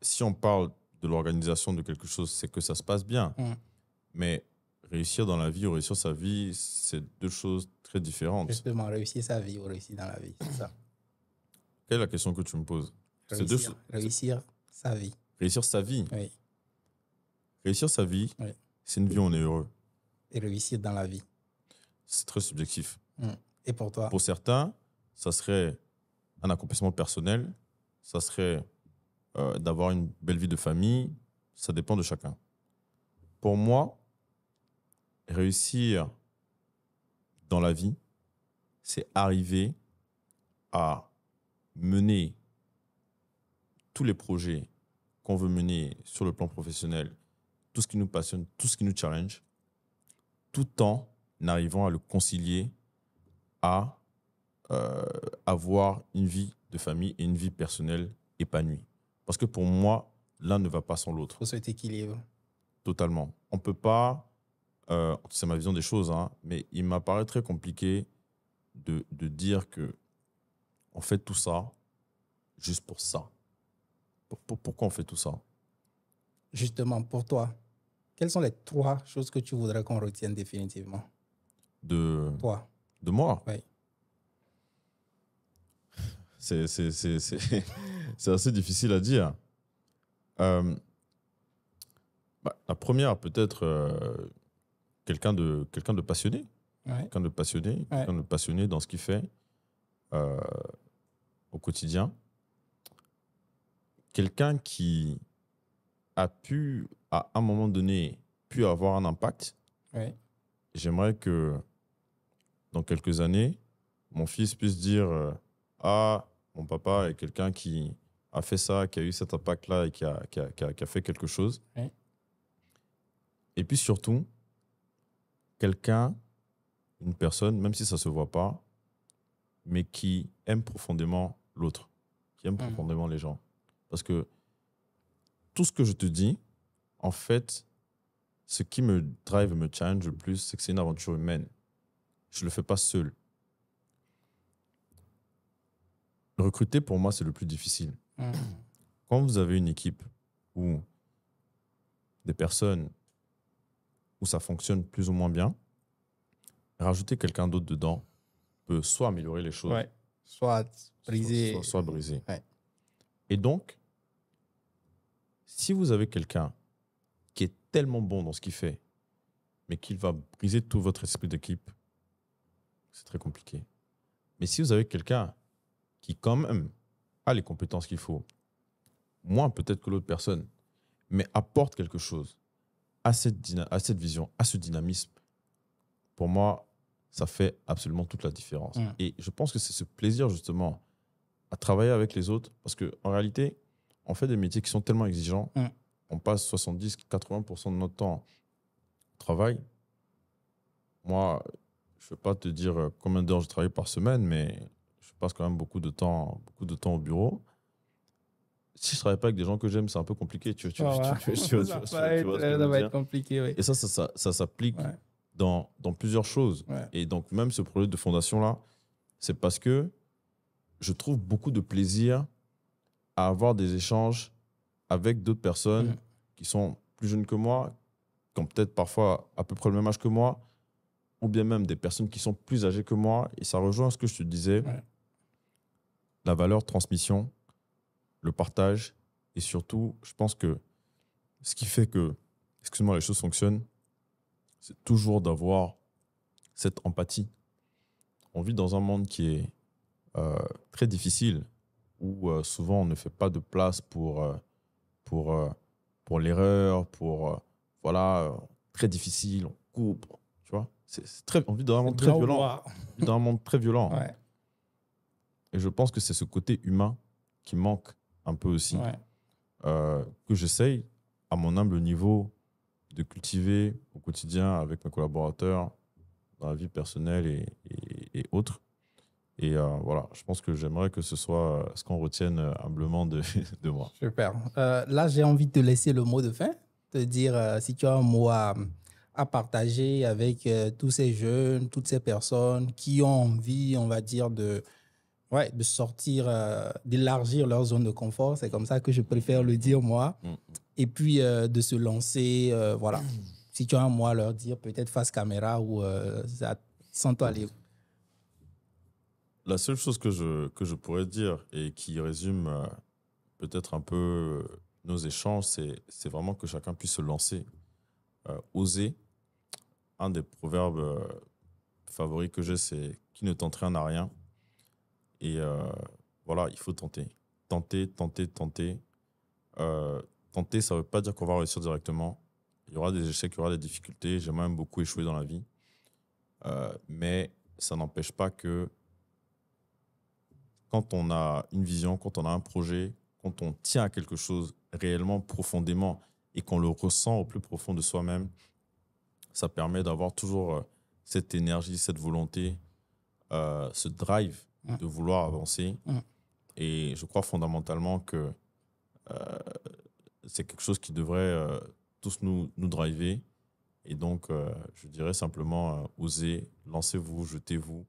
Si on parle de l'organisation de quelque chose, c'est que ça se passe bien. Mais réussir dans la vie ou réussir sa vie, c'est deux choses très différentes. Justement, réussir sa vie ou réussir dans la vie, c'est ça. Quelle est la question que tu me poses? Réussir sa vie. Réussir sa vie. Oui. Réussir sa vie, Oui. c'est une vie où on est heureux. Et réussir dans la vie. C'est très subjectif. Et pour toi? Pour certains, ça serait un accomplissement personnel, ça serait d'avoir une belle vie de famille, ça dépend de chacun. Pour moi, réussir dans la vie, c'est arriver à mener tous les projets qu'on veut mener sur le plan professionnel, tout ce qui nous passionne, tout ce qui nous challenge, tout en arrivant à le concilier à avoir une vie de famille et une vie personnelle épanouie. Parce que pour moi, l'un ne va pas sans l'autre. Il faut cet équilibre. Totalement. On ne peut pas, c'est ma vision des choses, hein, mais il m'apparaît très compliqué de dire que on fait tout ça juste pour ça. Pourquoi on fait tout ça? Justement, pour toi, quelles sont les 3 choses que tu voudrais qu'on retienne définitivement? Toi. De moi? Oui. C'est assez difficile à dire. La première, peut-être quelqu'un de passionné. Ouais. Quelqu'un de passionné dans ce qu'il fait au quotidien. Quelqu'un qui a pu, à un moment donné, avoir un impact. Ouais. J'aimerais que, dans quelques années, mon fils puisse dire ah, mon papa est quelqu'un qui a fait ça, qui a eu cet impact-là et qui a fait quelque chose. Ouais. Et puis surtout, une personne, même si ça ne se voit pas, mais qui aime profondément l'autre, qui aime profondément les gens. Parce que tout ce que je te dis, en fait, ce qui me drive et me challenge le plus, c'est que c'est une aventure humaine. Je ne le fais pas seul. Recruter, pour moi, c'est le plus difficile. Quand vous avez une équipe ou des personnes où ça fonctionne plus ou moins bien, rajouter quelqu'un d'autre dedans peut soit améliorer les choses, soit briser. Soit briser. Ouais. Et donc, si vous avez quelqu'un qui est tellement bon dans ce qu'il fait, mais qu'il va briser tout votre esprit d'équipe, c'est très compliqué. Mais si vous avez quelqu'un qui quand même a les compétences qu'il faut, moins peut-être que l'autre personne, mais apporte quelque chose à cette vision, à ce dynamisme, pour moi, ça fait absolument toute la différence. Et je pense que c'est ce plaisir justement à travailler avec les autres, parce qu'en réalité, on fait des métiers qui sont tellement exigeants, on passe 70-80% de notre temps au travail. Moi, je ne vais pas te dire combien d'heures je travaille par semaine, mais je passe quand même beaucoup de temps au bureau. Si je ne travaille pas avec des gens que j'aime, c'est un peu compliqué. Ça va être compliqué, oui. Et ça s'applique dans plusieurs choses. Ouais. Et donc, même ce projet de fondation-là, c'est parce que je trouve beaucoup de plaisir à avoir des échanges avec d'autres personnes qui sont plus jeunes que moi, qui ont peut-être parfois à peu près le même âge que moi, ou bien même des personnes qui sont plus âgées que moi. Et ça rejoint ce que je te disais, la valeur transmission, le partage, et surtout, je pense que ce qui fait que, excuse-moi, les choses fonctionnent, c'est toujours d'avoir cette empathie. On vit dans un monde qui est très difficile, où souvent on ne fait pas de place pour l'erreur, très difficile, on coupe, tu vois. On vit dans un monde très violent. On vit dans un monde très violent. Ouais. Et je pense que c'est ce côté humain qui manque un peu aussi, que j'essaye, à mon humble niveau, de cultiver au quotidien avec mes collaborateurs, dans la vie personnelle et autres. Et voilà, je pense que j'aimerais que ce soit ce qu'on retienne humblement de moi. Super. Là, j'ai envie de te laisser le mot de fin, te dire si tu as un mot à partager avec tous ces jeunes, toutes ces personnes qui ont envie, on va dire, de sortir, d'élargir leur zone de confort. C'est comme ça que je préfère le dire, moi. Et puis, de se lancer, voilà. Si tu as un mot à leur dire, peut-être face caméra ou sans toi aller. La seule chose que je pourrais dire et qui résume peut-être un peu nos échanges, c'est vraiment que chacun puisse se lancer, oser. Un des proverbes favoris que j'ai, c'est « qui ne tente rien n'a rien ». Et voilà, il faut tenter. Tenter. Tenter, ça ne veut pas dire qu'on va réussir directement. Il y aura des échecs, il y aura des difficultés. J'ai même beaucoup échoué dans la vie. Mais ça n'empêche pas que quand on a une vision, quand on a un projet, quand on tient à quelque chose réellement, profondément, et qu'on le ressent au plus profond de soi-même, ça permet d'avoir toujours cette énergie, cette volonté, ce drive de vouloir avancer. Et je crois fondamentalement que c'est quelque chose qui devrait tous nous driver. Et donc, je dirais simplement, osez, lancez-vous, jetez-vous,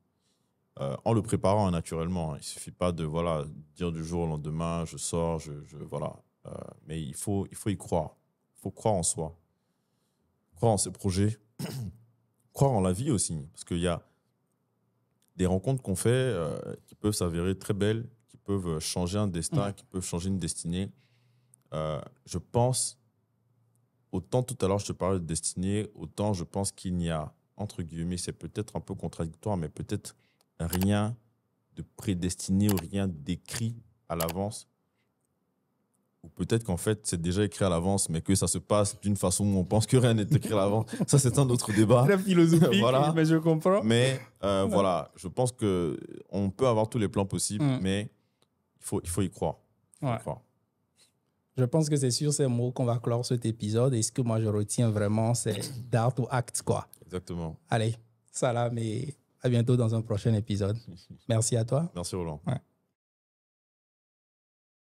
en le préparant naturellement. Il ne suffit pas de dire du jour au lendemain, je sors, voilà. Mais il faut y croire. Il faut croire en soi, croire en ses projets, croire en la vie aussi. Parce qu'il y a des rencontres qu'on fait qui peuvent s'avérer très belles, qui peuvent changer un destin, qui peuvent changer une destinée. Je pense, autant tout à l'heure je te parlais de destinée, autant je pense qu'il n'y a, entre guillemets, c'est peut-être un peu contradictoire, mais peut-être rien de prédestiné ou rien d'écrit à l'avance. Ou peut-être qu'en fait, c'est déjà écrit à l'avance, mais que ça se passe d'une façon où on pense que rien n'est écrit à l'avance. Ça, c'est un autre débat. Très philosophique, voilà. Mais je comprends. Mais voilà, je pense qu'on peut avoir tous les plans possibles, mais il faut y croire. Je pense que c'est sur ces mots qu'on va clore cet épisode. Et ce que moi, je retiens vraiment, c'est d'art to act, quoi. Exactement. Allez, salam et à bientôt dans un prochain épisode. Merci à toi. Merci, Roland. Ouais.